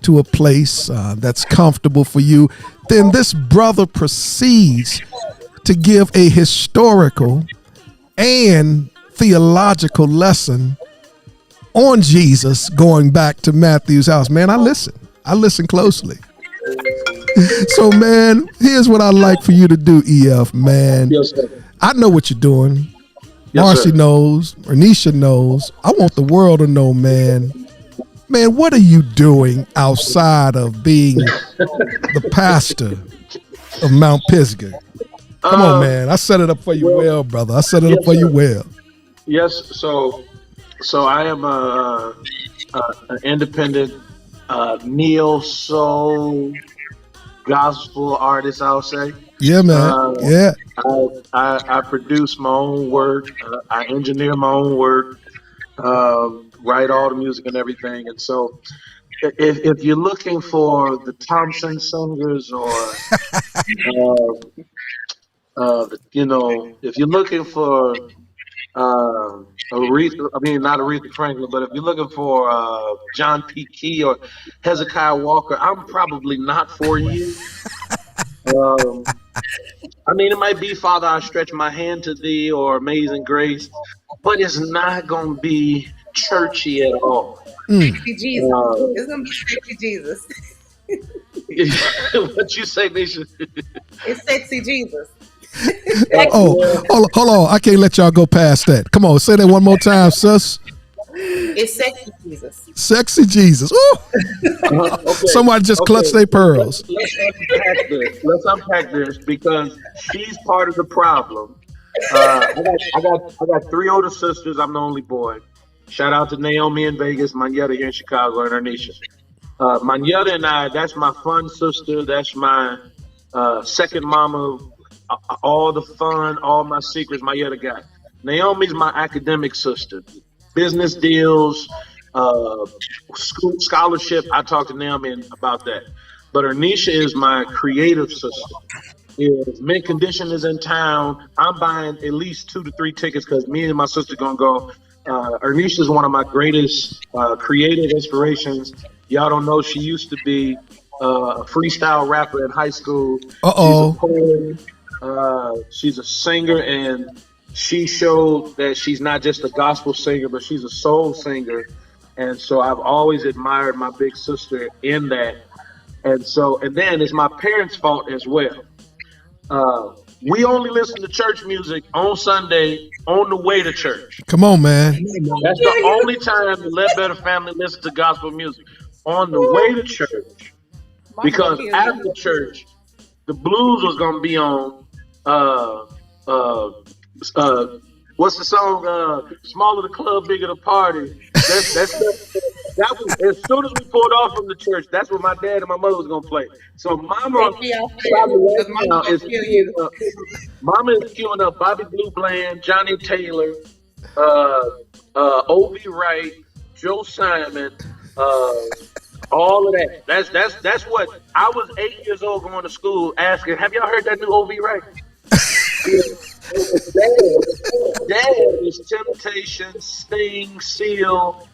to a place that's comfortable for you. Then this brother proceeds to give a historical and theological lesson on Jesus going back to Matthew's house. Man, I listen closely. So, man, here's what I'd like for you to do, EF, man. Yes, sir. I know what you're doing. Yes, Marcie sir. knows. Ernesha knows. I want the world to know, man. Man, what are you doing outside of being the pastor of Mount Pisgah? Come on, man. I set it up for you well, brother. I set it up for you well. Yes, so I am an independent neo soul gospel artist, I'll say. Yeah, man. Yeah. I produce my own work. I engineer my own work. Write all the music and everything. And so, if you're looking for the Thompson Singers or if you're looking for not Aretha Franklin, but if you're looking for John P. Key or Hezekiah Walker, I'm probably not for you. It might be Father, I Stretch My Hand to Thee or Amazing Grace, but it's not going to be churchy at all. Sexy Jesus. It's going to be sexy Jesus. What you say, Nisha? It's sexy Jesus. Hold on. I can't let y'all go past that. Come on, say that one more time, sis. It's sexy Jesus. Sexy Jesus. Ooh. Okay. Somebody just clutched their pearls. Let's unpack this because she's part of the problem. I got 3 older sisters. I'm the only boy. Shout out to Naomi in Vegas, Manetta here in Chicago, and Ernesha. Manetta and I, that's my fun sister. That's my second mama. All the fun, all my secrets, Manetta got. Naomi's my academic sister. Business deals, school scholarship. I talked to Naomi about that. But Ernesha is my creative sister. If Mint Condition is in town, I'm buying at least 2 to 3 tickets because me and my sister gonna go. Ernesha is one of my greatest creative inspirations. Y'all don't know she used to be a freestyle rapper in high school. Uh-oh. She's a poet. She's a singer, and she showed that she's not just a gospel singer, but she's a soul singer. And so I've always admired my big sister in that. And then it's my parents' fault as well. We only listen to church music on Sunday on the way to church. Come on, man. That's the only time the Ledbetter family listens to gospel music, on the way to church. Because after church, the blues was going to be on, what's the song? Smaller the club, bigger the party. That was, as soon as we pulled off from the church, that's what my dad and my mother was gonna play. So Mama is queuing up Bobby Blue Bland, Johnny Taylor, O.B. Wright, Joe Simon, all of that. That's what I was 8 years old going to school asking. Have y'all heard that new O.B. Wright? Dad is Temptation, Sting, Seal,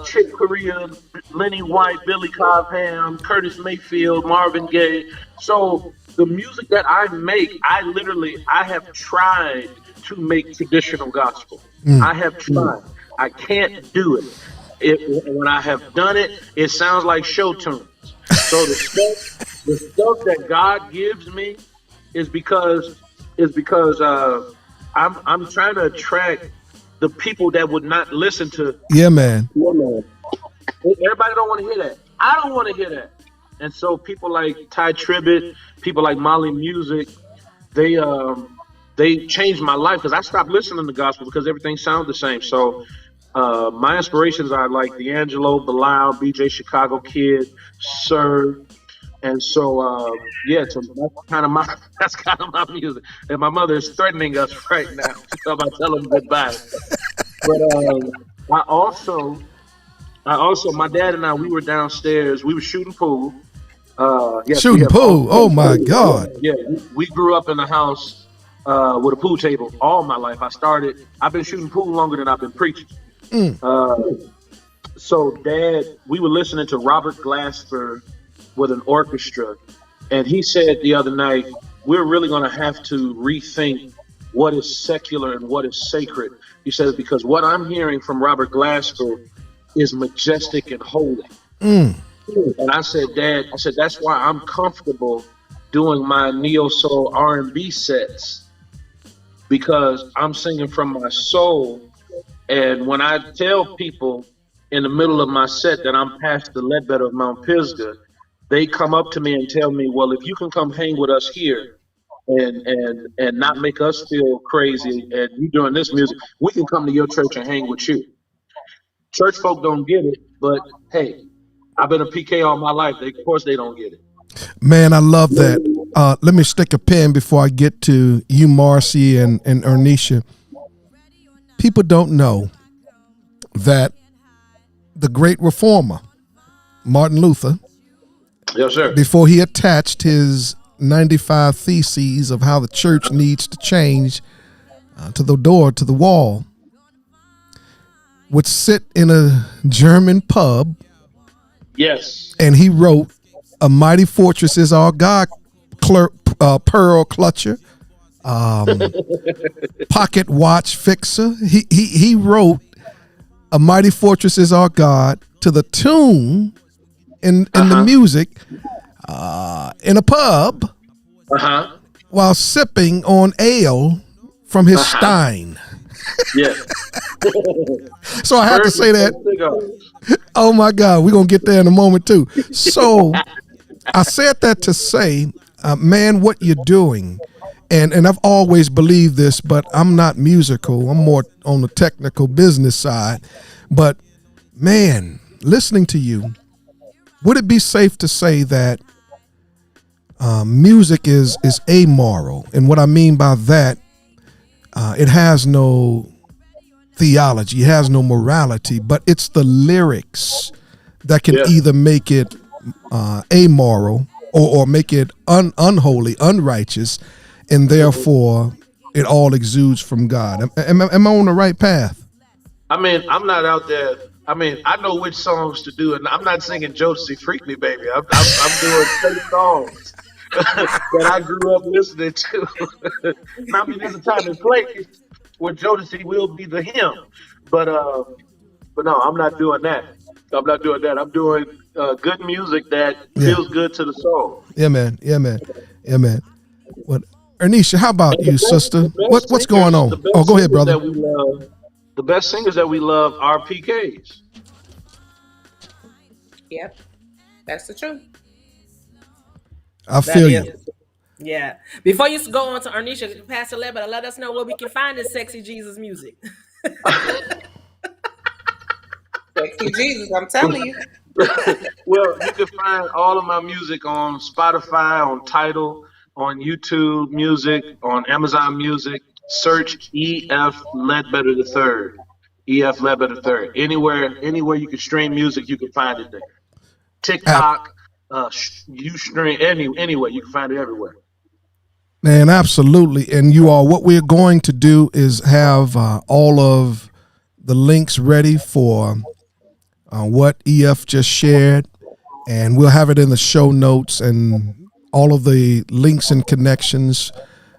Chick Corea, Lenny White, Billy Cobham, Curtis Mayfield, Marvin Gaye. So the music that I make, I have tried to make traditional gospel. I have tried. I can't do it. When I have done it, it sounds like show tunes. So the stuff that God gives me is because is because I'm trying to attract the people that would not listen to. Yeah, man. Everybody don't want to hear that. I don't want to hear that. And so people like Ty Tribbett, people like Molly Music, they changed my life because I stopped listening to gospel because everything sounds the same. So my inspirations are like D'Angelo, Bilal, BJ Chicago Kid, Sir. And so, so that's kind of my music. And my mother is threatening us right now. So I'm telling them goodbye. But I also, my dad and I, we were downstairs. We were shooting pool. Shooting pool. Oh my God. Yeah, we grew up in a house with a pool table all my life. I've been shooting pool longer than I've been preaching. So Dad, we were listening to Robert Glasper with an orchestra, and he said the other night, we're really going to have to rethink what is secular and what is sacred. He says, because what I'm hearing from Robert Glasper is majestic and holy. And I said, Dad, that's why I'm comfortable doing my neo soul R&B sets, because I'm singing from my soul. And when I tell people in the middle of my set that I'm Pastor Ledbetter of Mount Pisgah, they come up to me and tell me, well, if you can come hang with us here and not make us feel crazy and you doing this music, we can come to your church and hang with you. Church folk don't get it, but hey, I've been a PK all my life. Of course they don't get it. Man, I love that. Let me stick a pin before I get to you, Marcie and Ernesha. People don't know that the great reformer, Martin Luther, yes, sir, before he attached his 95 theses of how the church needs to change to the wall, would sit in a German pub. Yes. And he wrote, "A mighty fortress is our God, pearl clutcher, pocket watch fixer." He wrote, "A mighty fortress is our God," to the tune in the music in a pub while sipping on ale from his Stein. Yeah. So I have to say that. Oh my God, we're gonna get there in a moment too. So I said that to say, man, what you're doing, and I've always believed this, but I'm not musical. I'm more on the technical business side. But man, listening to you, would it be safe to say that music is amoral? And what I mean by that, it has no theology, it has no morality, but it's the lyrics that can either make it amoral or make it unholy, unrighteous, and therefore it all exudes from God. Am I on the right path? I mean, I'm not out there. I mean, I know which songs to do, and I'm not singing Jodeci Freak Me Baby. I'm doing certain songs that I grew up listening to. I mean, there's a time and place where Jodeci will be the hymn, but no, I'm not doing that. I'm not doing that. I'm doing good music that feels good to the soul. Yeah, man. What, Ernesha, how about you, sister? What's going on? Oh, go ahead, brother. The best singers that we love are PKs. Yep, that's the truth. I feel you. Yeah. Before you go on to Ernesha, Pastor Ledbetter, let us know where we can find this sexy Jesus music. Sexy Jesus, I'm telling you. Well, you can find all of my music on Spotify, on Tidal, on YouTube Music, on Amazon Music. Search EF Ledbetter III. EF Ledbetter III. Anywhere you can stream music, you can find it there. TikTok, Ustream, anyway, you can find it everywhere. Man, absolutely. And you all, what we're going to do is have all of the links ready for what EF just shared, and we'll have it in the show notes and all of the links and connections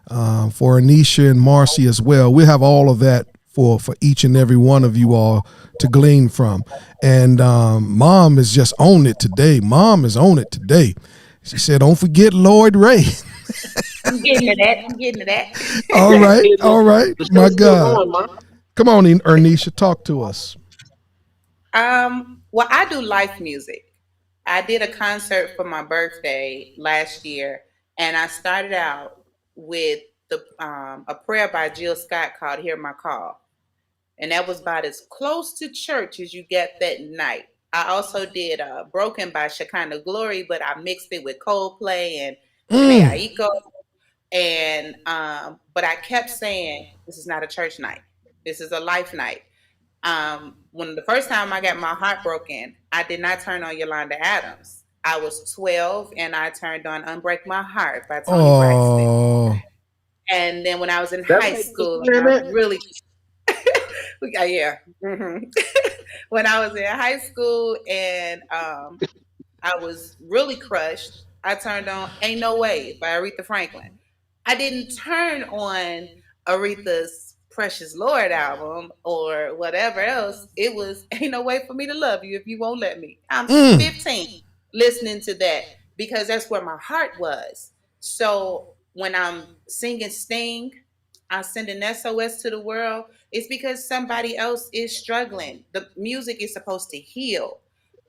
for Ernesha and Marcie as well. We'll have all of that for each and every one of you all to glean from. And Mom is just on it today. Mom is on it today. She said, don't forget Lloyd Ray. I'm getting to that. I'm getting to All that. right, all right, The my show's still God. going, man. Come on, Ernesha, talk to us. Well, I do life music. I did a concert for my birthday last year, and I started out with the a prayer by Jill Scott called "Hear My Call," and that was about as close to church as you get that night. I also did "Broken" by Shekinah Glory, but I mixed it with Coldplay and Janae Mm. Aiko, and but I kept saying, "This is not a church night. This is a life night." When the first time I got my heart broken, I did not turn on Yolanda Adams. I was 12 and I turned on Unbreak My Heart by Tony Braxton. Oh. And then when I was in That high lady was school, and playing I that. really, yeah. When I was in high school and I was really crushed, I turned on Ain't No Way by Aretha Franklin. I didn't turn on Aretha's Precious Lord album or whatever else. It was Ain't No Way for Me to Love You If You Won't Let Me. I'm Mm. 15 listening to that because that's where my heart was. So when I'm singing Sting, I'm sending SOS to the world. It's because somebody else is struggling. The music is supposed to heal.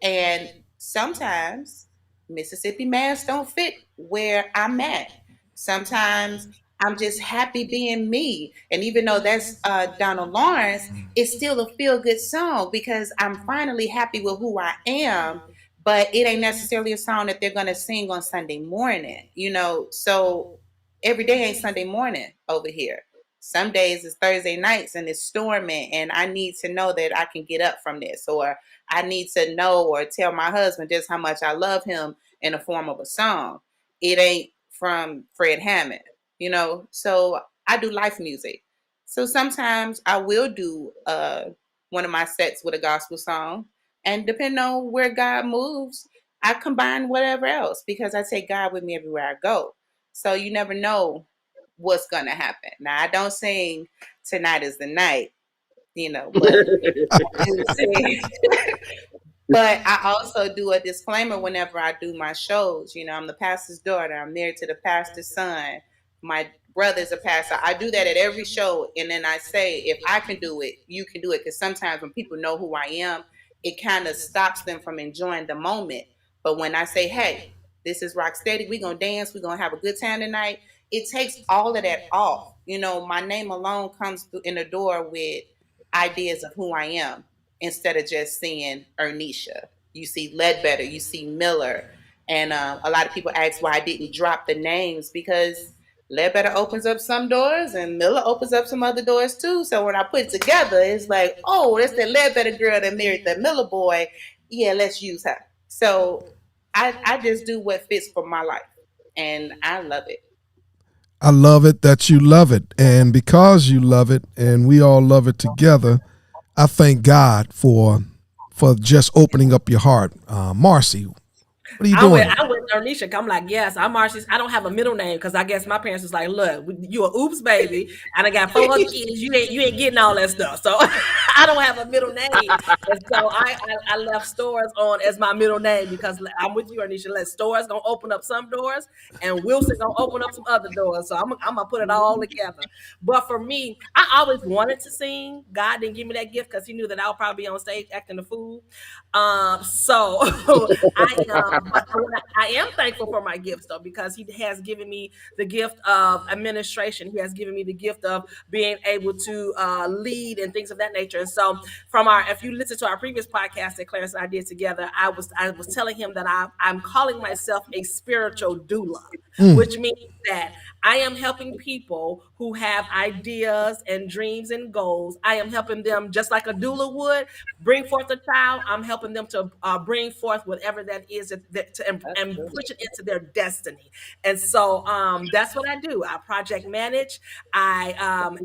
And sometimes Mississippi Mass don't fit where I'm at. Sometimes I'm just happy being me. And even though that's Donald Lawrence, it's still a feel good song because I'm finally happy with who I am. But it ain't necessarily a song that they're going to sing on Sunday morning, you know? So every day ain't Sunday morning over here. Some days it's Thursday nights and it's storming, and I need to know that I can get up from this, or I need to know or tell my husband just how much I love him in the form of a song. It ain't from Fred Hammond, you know? So I do life music. So sometimes I will do one of my sets with a gospel song. And depending on where God moves, I combine whatever else because I take God with me everywhere I go. So you never know what's going to happen. Now, I don't sing Tonight is the Night, you know, but I do sing. But I also do a disclaimer whenever I do my shows. You know, I'm the pastor's daughter. I'm married to the pastor's son. My brother's a pastor. I do that at every show. And then I say, if I can do it, you can do it. Because sometimes when people know who I am, it kind of stops them from enjoying the moment. But when I say, hey, this is rock steady, we're going to dance, we're going to have a good time tonight, it takes all of that off. You know, my name alone comes through in the door with ideas of who I am instead of just seeing Ernesha. You see Ledbetter, you see Miller. And a lot of people ask why I didn't drop the names because Ledbetter opens up some doors and Miller opens up some other doors too. So when I put it together, it's like, oh, that's that Ledbetter girl that married that Miller boy. Yeah, let's use her. So I just do what fits for my life. And I love it. I love it that you love it. And because you love it and we all love it together, I thank God for just opening up your heart. Marcie, what are you doing? I went to Ernesha. I'm like, yes, I'm Marcy. I don't have a middle name because I guess my parents was like, look, you a oops baby, and I got 4 other kids. You ain't getting all that stuff. So I don't have a middle name, and so I left Stowers on as my middle name because I'm with you, Ernesha. Let Stowers gonna open up some doors, and Wilson gonna open up some other doors. So I'm gonna put it all together. But for me, I always wanted to sing. God didn't give me that gift because He knew that I would probably be on stage acting a fool. So I am thankful for my gifts though, because He has given me the gift of administration. He has given me the gift of being able to lead and things of that nature. And so if you listen to our previous podcast that Clarence and I did together, I was telling him that I'm calling myself a spiritual doula, which means that I am helping people who have ideas and dreams and goals. I am helping them just like a doula would bring forth a child. I'm helping them to bring forth whatever that is and push it into their destiny. And so that's what I do. I project manage. I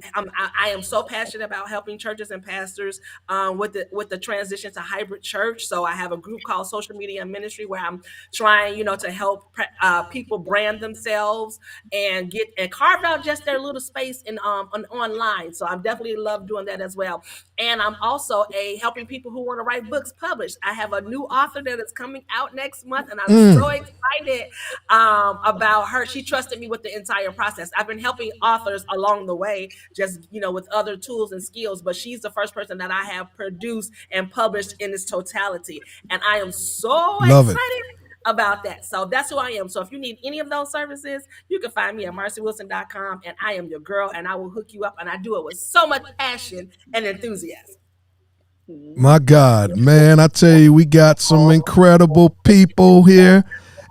am so passionate about helping churches and pastors with the transition to hybrid church. So I have a group called Social Media Ministry where I'm trying, to help people brand themselves and carve out just their little space in online. So I definitely love doing that as well. And I'm also helping people who want to write books published. I have a new author that is coming out next month, and I'm so excited excited about her. She trusted me with the entire process. I've been helping authors along the way, just, with other tools and skills, but she's the first person that I have produced and published in its totality. And I am so Love it. excited about that. So that's who I am. So if you need any of those services, you can find me at marciewilson.com, and I am your girl, and I will hook you up, and I do it with so much passion and enthusiasm. My God, man, I tell you, we got some incredible people here.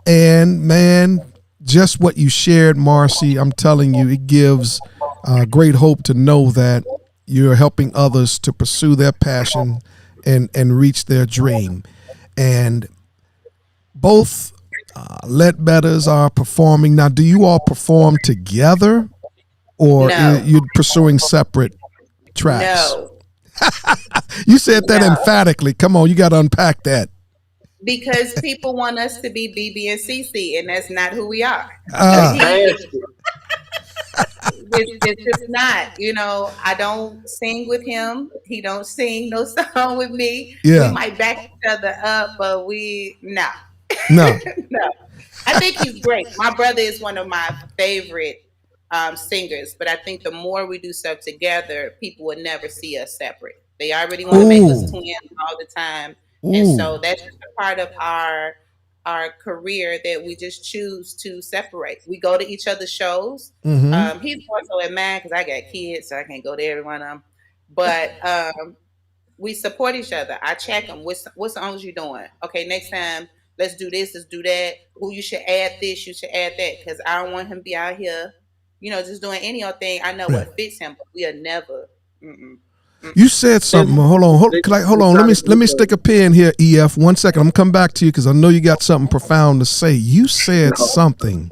And man, just what you shared, Marcie, I'm telling you, it gives great hope to know that you're helping others to pursue their passion and reach their dream. And both Ledbetters are performing. Now, do you all perform together, or No. you're pursuing separate tracks? No, You said that emphatically. Come on, you got to unpack that. because people want us to be BB and CC, and that's not who we are. It's just not. I don't sing with him. He don't sing no song with me. Yeah. We might back each other up, but no. No. No. I think he's great. My brother is one of my favorite singers, but I think the more we do stuff together, people would never see us separate. They already want to make us twins all the time. And so that's just a part of our career that we just choose to separate. We go to each other's shows. Mm-hmm. He's more so at mine because I got kids, so I can't go to every one of them. But we support each other. I check them. What songs you doing? Okay, next time, let's do this, let's do that. Ooh, you should add this, you should add that. Because I don't want him to be out here, just doing any old thing. I know what fits him, but we'll never. You said something. Hold on. Let me stick a pin here, EF. 1 second. I'm gonna come back to you because I know you got something profound to say. You said something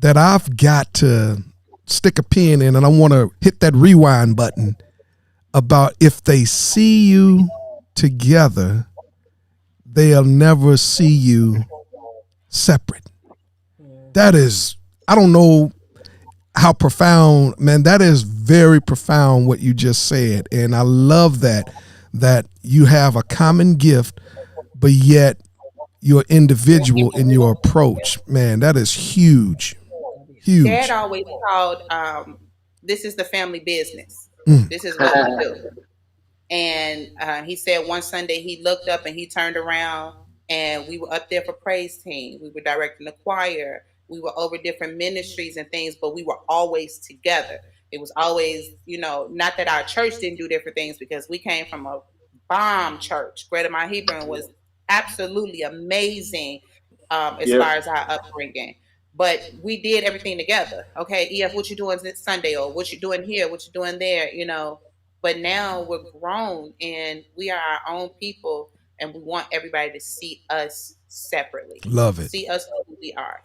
that I've got to stick a pin in, and I want to hit that rewind button about if they see you together, they'll never see you separate. That is, I don't know how profound, man, that is very profound what you just said. And I love that you have a common gift, but yet you're individual in your approach. Man, that is huge. Huge. Dad always called, this is the family business. This is what we do. And he said one Sunday he looked up and he turned around and we were up there for praise team. We were directing the choir. We were over different ministries and things, but we were always together. It was always, not that our church didn't do different things, because we came from a bomb church. Greater Mount Hebron was absolutely amazing as far as our upbringing. But we did everything together. Okay, EF, what you doing this Sunday? Or what you doing here? What you doing there? But now we're grown and we are our own people, and we want everybody to see us separately. Love it. See us who we are.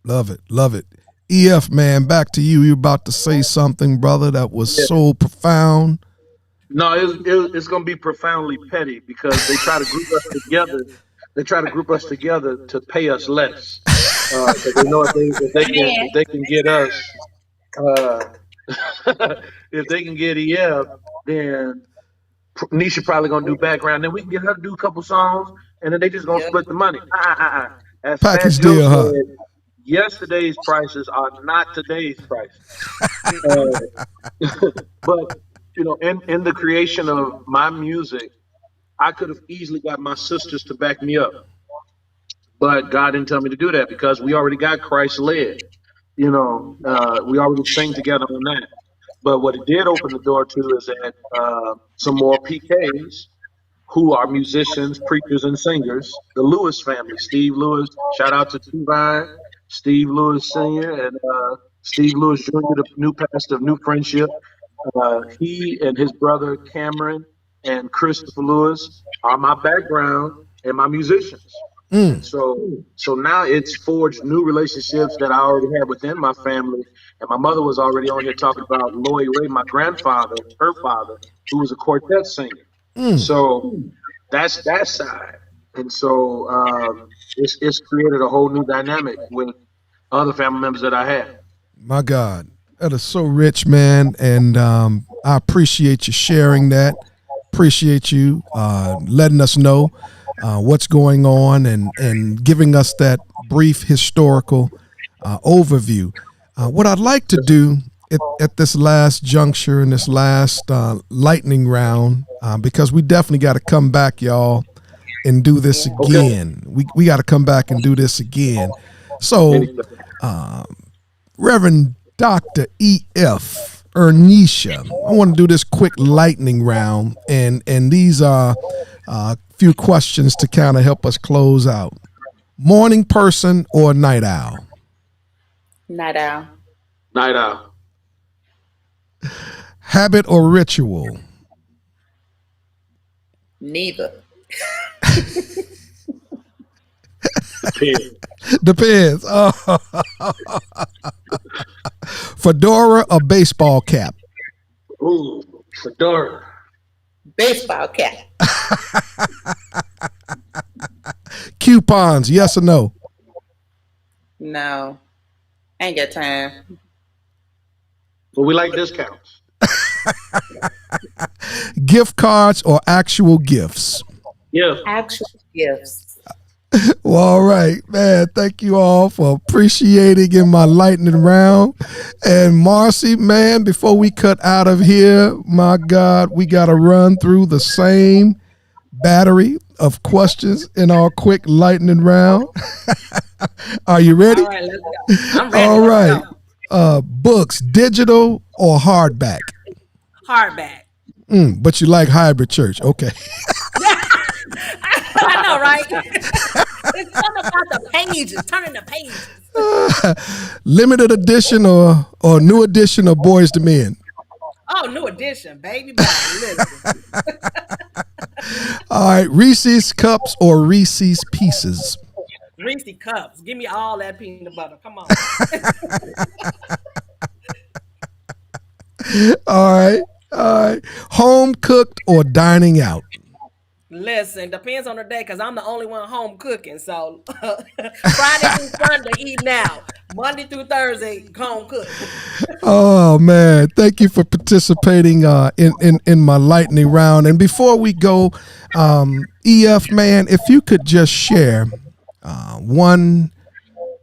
Love it. Love it. EF, man, back to you. You're about to say something, brother, that was so profound. No, it's going to be profoundly petty because they try to group us together. They try to group us together to pay us less. They know if they can get us, if they can get EF, then Nisha probably going to do background. Then we can get her to do a couple songs, and then they just going to split the money. As Package deal, huh? Yesterday's prices are not today's prices. But, in the creation of my music, I could have easily got my sisters to back me up. But God didn't tell me to do that because we already got Christ led. We already sing together on that. But what it did open the door to is that some more PKs who are musicians, preachers, and singers, the Lewis family, Steve Lewis, shout out to T-Vine, Steve Lewis Sr. and Steve Lewis Jr., the new pastor of New Friendship. He and his brother Cameron and Christopher Lewis are my background and my musicians. So now it's forged new relationships that I already had within my family. And my mother was already on here talking about Lloyd Ray, my grandfather, her father, who was a quartet singer. So that's that side. And so it's created a whole new dynamic with other family members that I have. My God, that is so rich, man. And I appreciate you sharing that. Appreciate you letting us know what's going on and giving us that brief historical overview. What I'd like to do at this last juncture, in this last lightning round, because we definitely got to come back, y'all, and do this again. We got to come back and do this again. So, Reverend Dr. E.F. Ernesha, I want to do this quick lightning round, and these are a few questions to kind of help us close out. Morning person or night owl? Night owl. Night owl. Habit or ritual? Neither. Depends. Fedora or baseball cap? Ooh, fedora. Baseball cap. Coupons, yes or no? No. Ain't got time. But we like discounts. Gift cards or actual gifts? Yeah. Actual gifts. Well, all right, man. Thank you all for appreciating in my lightning round. And Marcie, man, before we cut out of here, my God, we got to run through the same battery of questions in our quick lightning round. Are you ready? All right, let's go. I'm ready. All Let's right. go. Books, digital or hardback? Hardback. But you like hybrid church. Okay. I know, right? It's something about the pages, turning the pages. Limited edition or new edition of Boys to Men? Oh, new edition, baby. Listen. All right. Reese's Cups or Reese's Pieces? Reese cups. Give me all that peanut butter. Come on. All right. Home cooked or dining out? Listen, depends on the day because I'm the only one home cooking. So Friday through Sunday eating out. Monday through Thursday home cook. Oh man, thank you for participating in my lightning round. And before we go, EF man, if you could just share one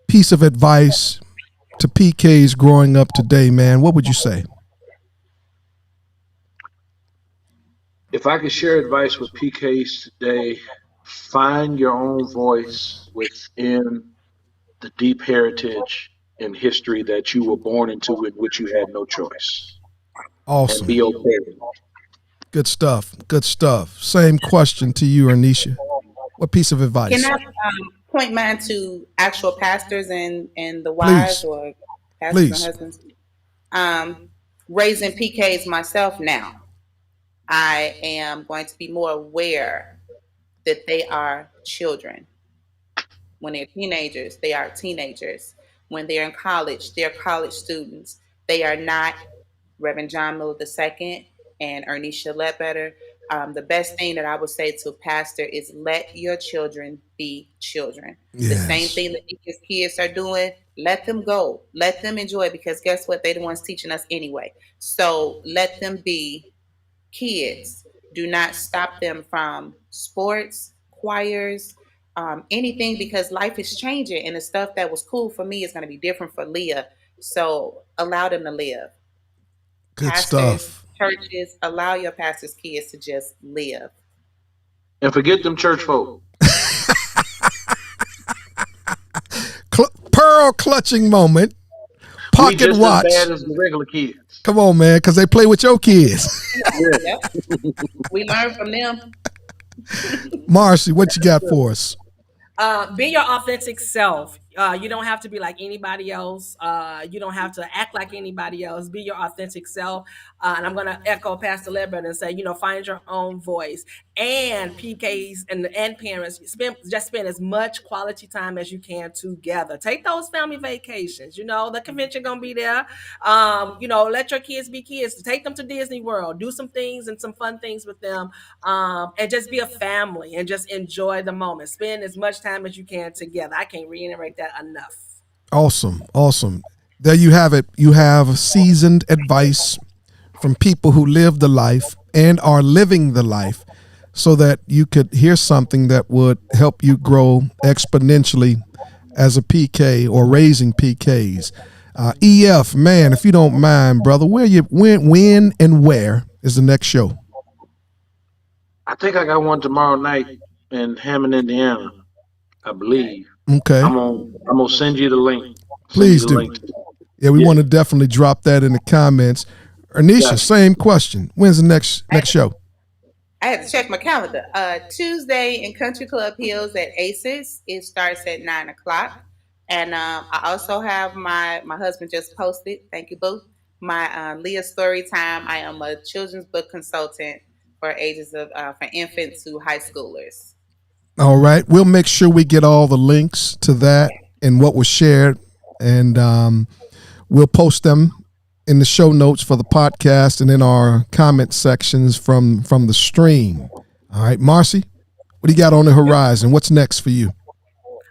piece of advice to PKs growing up today, man, what would you say? If I could share advice with PKs today, find your own voice within the deep heritage and history that you were born into, in which you had no choice. Awesome. And be okay with it. Good stuff. Good stuff. Same question to you, Ernesha. What piece of advice? Can I point mine to actual pastors and the wives? Please. Or pastors Please. and husbands? Raising PKs myself now, I am going to be more aware that they are children. When they're teenagers, they are teenagers. When they're in college, they're college students. They are not Reverend John Miller II and Ernesha Ledbetter. The best thing that I would say to a pastor is let your children be children. Yes. The same thing that these kids are doing, let them go. Let them enjoy it, because guess what? They're the ones teaching us anyway. So let them be kids. Do not stop them from sports, choirs, anything, because life is changing and the stuff that was cool for me is going to be different for Leah. So allow them to live. Good Pastors, stuff. churches, allow your pastors' kids to just live. And forget them church folk. Pearl clutching moment. We Pocket just watch. as bad as the regular kids. Come on, man, because they play with your kids. Yep. We learn from them. Marcie, what you got for us? Be your authentic self. You don't have to be like anybody else. You don't have to act like anybody else. Be your authentic self. And I'm going to echo Pastor Ledbetter and say, find your own voice. And PKs and parents, spend as much quality time as you can together. Take those family vacations. The convention going to be there. Let your kids be kids. Take them to Disney World. Do some things and some fun things with them. And just be a family and just enjoy the moment. Spend as much time as you can together. I can't reiterate that enough. Awesome. There you have it. You have seasoned advice from people who live the life and are living the life, so that you could hear something that would help you grow exponentially as a PK or raising PKs. EF, man, if you don't mind, brother, when and where is the next show? I think I got one tomorrow night in Hammond, Indiana, I believe. Okay. I'm gonna send you the link. Please do. Yeah, we want to definitely drop that in the comments. Ernesha, same question. When's the next show? I had to check my calendar. Tuesday in Country Club Hills at Aces. It starts at 9:00. And I also have my husband just posted. Thank you both. My Leah Story Time. I am a children's book consultant for ages of from infants to high schoolers. All right, we'll make sure we get all the links to that and what was shared, and we'll post them in the show notes for the podcast and in our comment sections from the stream. All right, Marcie, what do you got on the horizon? What's next for you?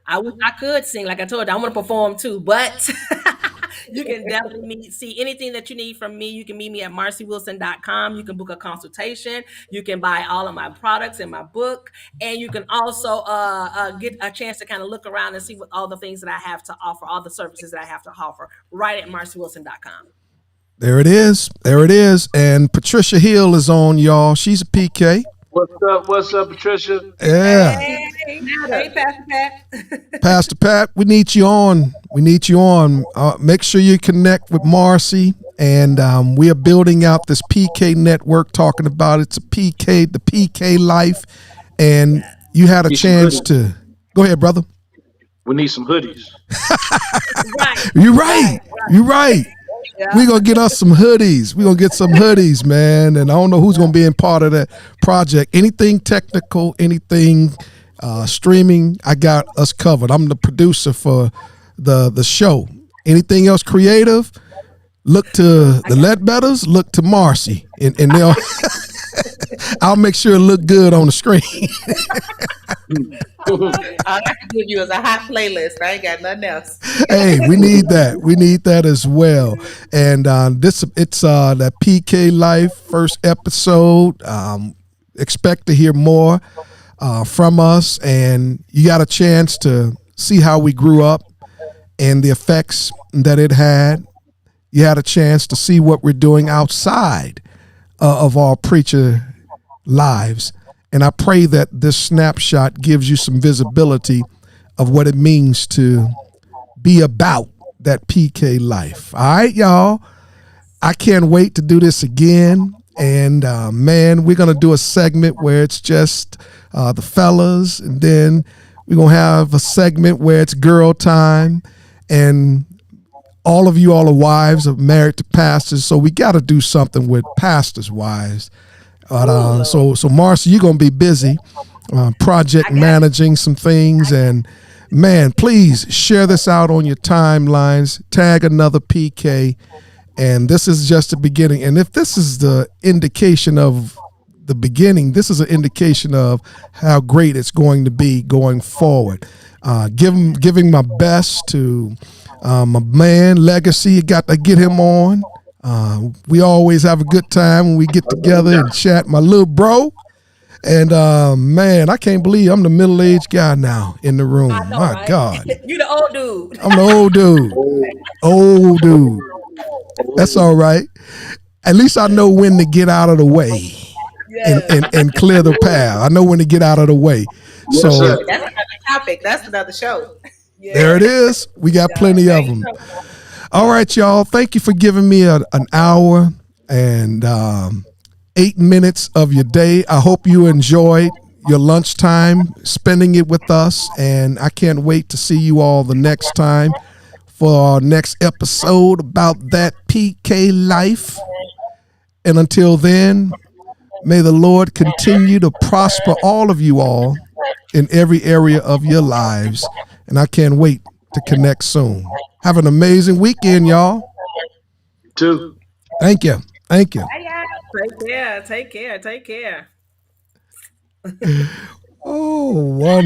I wish I could sing. Like I told you, I want to perform too, but you can definitely see anything that you need from me. You can meet me at marcywilson.com. You can book a consultation. You can buy all of my products and my book. And you can also get a chance to kind of look around and see what all the things that I have to offer, all the services that I have to offer right at marcywilson.com. There it is. There it is. And Patricia Hill is on, y'all. She's a PK. What's up, Patricia? Yeah. Hey, Pastor Pat. Pastor Pat, we need you on. Make sure you connect with Marcie. And we are building out this PK network, talking about it's a PK, the PK life. And you had a chance to go ahead, brother. We need some hoodies. You're right. Yeah. We're going to get us some hoodies. We're going to get some hoodies, man. And I don't know who's going to be in part of that project. Anything technical, anything streaming, I got us covered. I'm the producer for the show. Anything else creative, look to the Ledbetters, look to Marcie. And they'll I'll make sure it look good on the screen. All I can give you is a hot playlist. I ain't got nothing else. Hey, we need that. We need that as well. And it's that PK Life first episode. Expect to hear more from us, and you got a chance to see how we grew up and the effects that it had. You had a chance to see what we're doing outside of our preacher lives. And I pray that this snapshot gives you some visibility of what it means to be about that PK life. All right, y'all. I can't wait to do this again. And, man, we're going to do a segment where it's just the fellas. And then we're going to have a segment where it's girl time. And all of you all are wives are married to pastors. So we got to do something with pastors' wives. But, so Marcie, you're going to be busy project managing some things. And, man, please share this out on your timelines. Tag another PK. And this is just the beginning. And if this is the indication of the beginning, this is an indication of how great it's going to be going forward. Giving my best to my man, Legacy. Got to get him on. We always have a good time when we get together and chat. My little bro. And, man, I can't believe I'm the middle-aged guy now in the room. Know, My right? God. You the old dude. I'm the old dude. Old dude. That's all right. At least I know when to get out of the way and clear the path. I know when to get out of the way. So that's another topic. That's another show. Yeah. There it is. We got plenty of them. All right, y'all. Thank you for giving me an hour and 8 minutes of your day. I hope you enjoyed your lunchtime, spending it with us. And I can't wait to see you all the next time for our next episode about that PK life. And until then, may the Lord continue to prosper all of you all in every area of your lives. And I can't wait to connect soon. Have an amazing weekend, y'all. Too. Thank you. Thank you. Take care. Take care. Take care. Oh, one.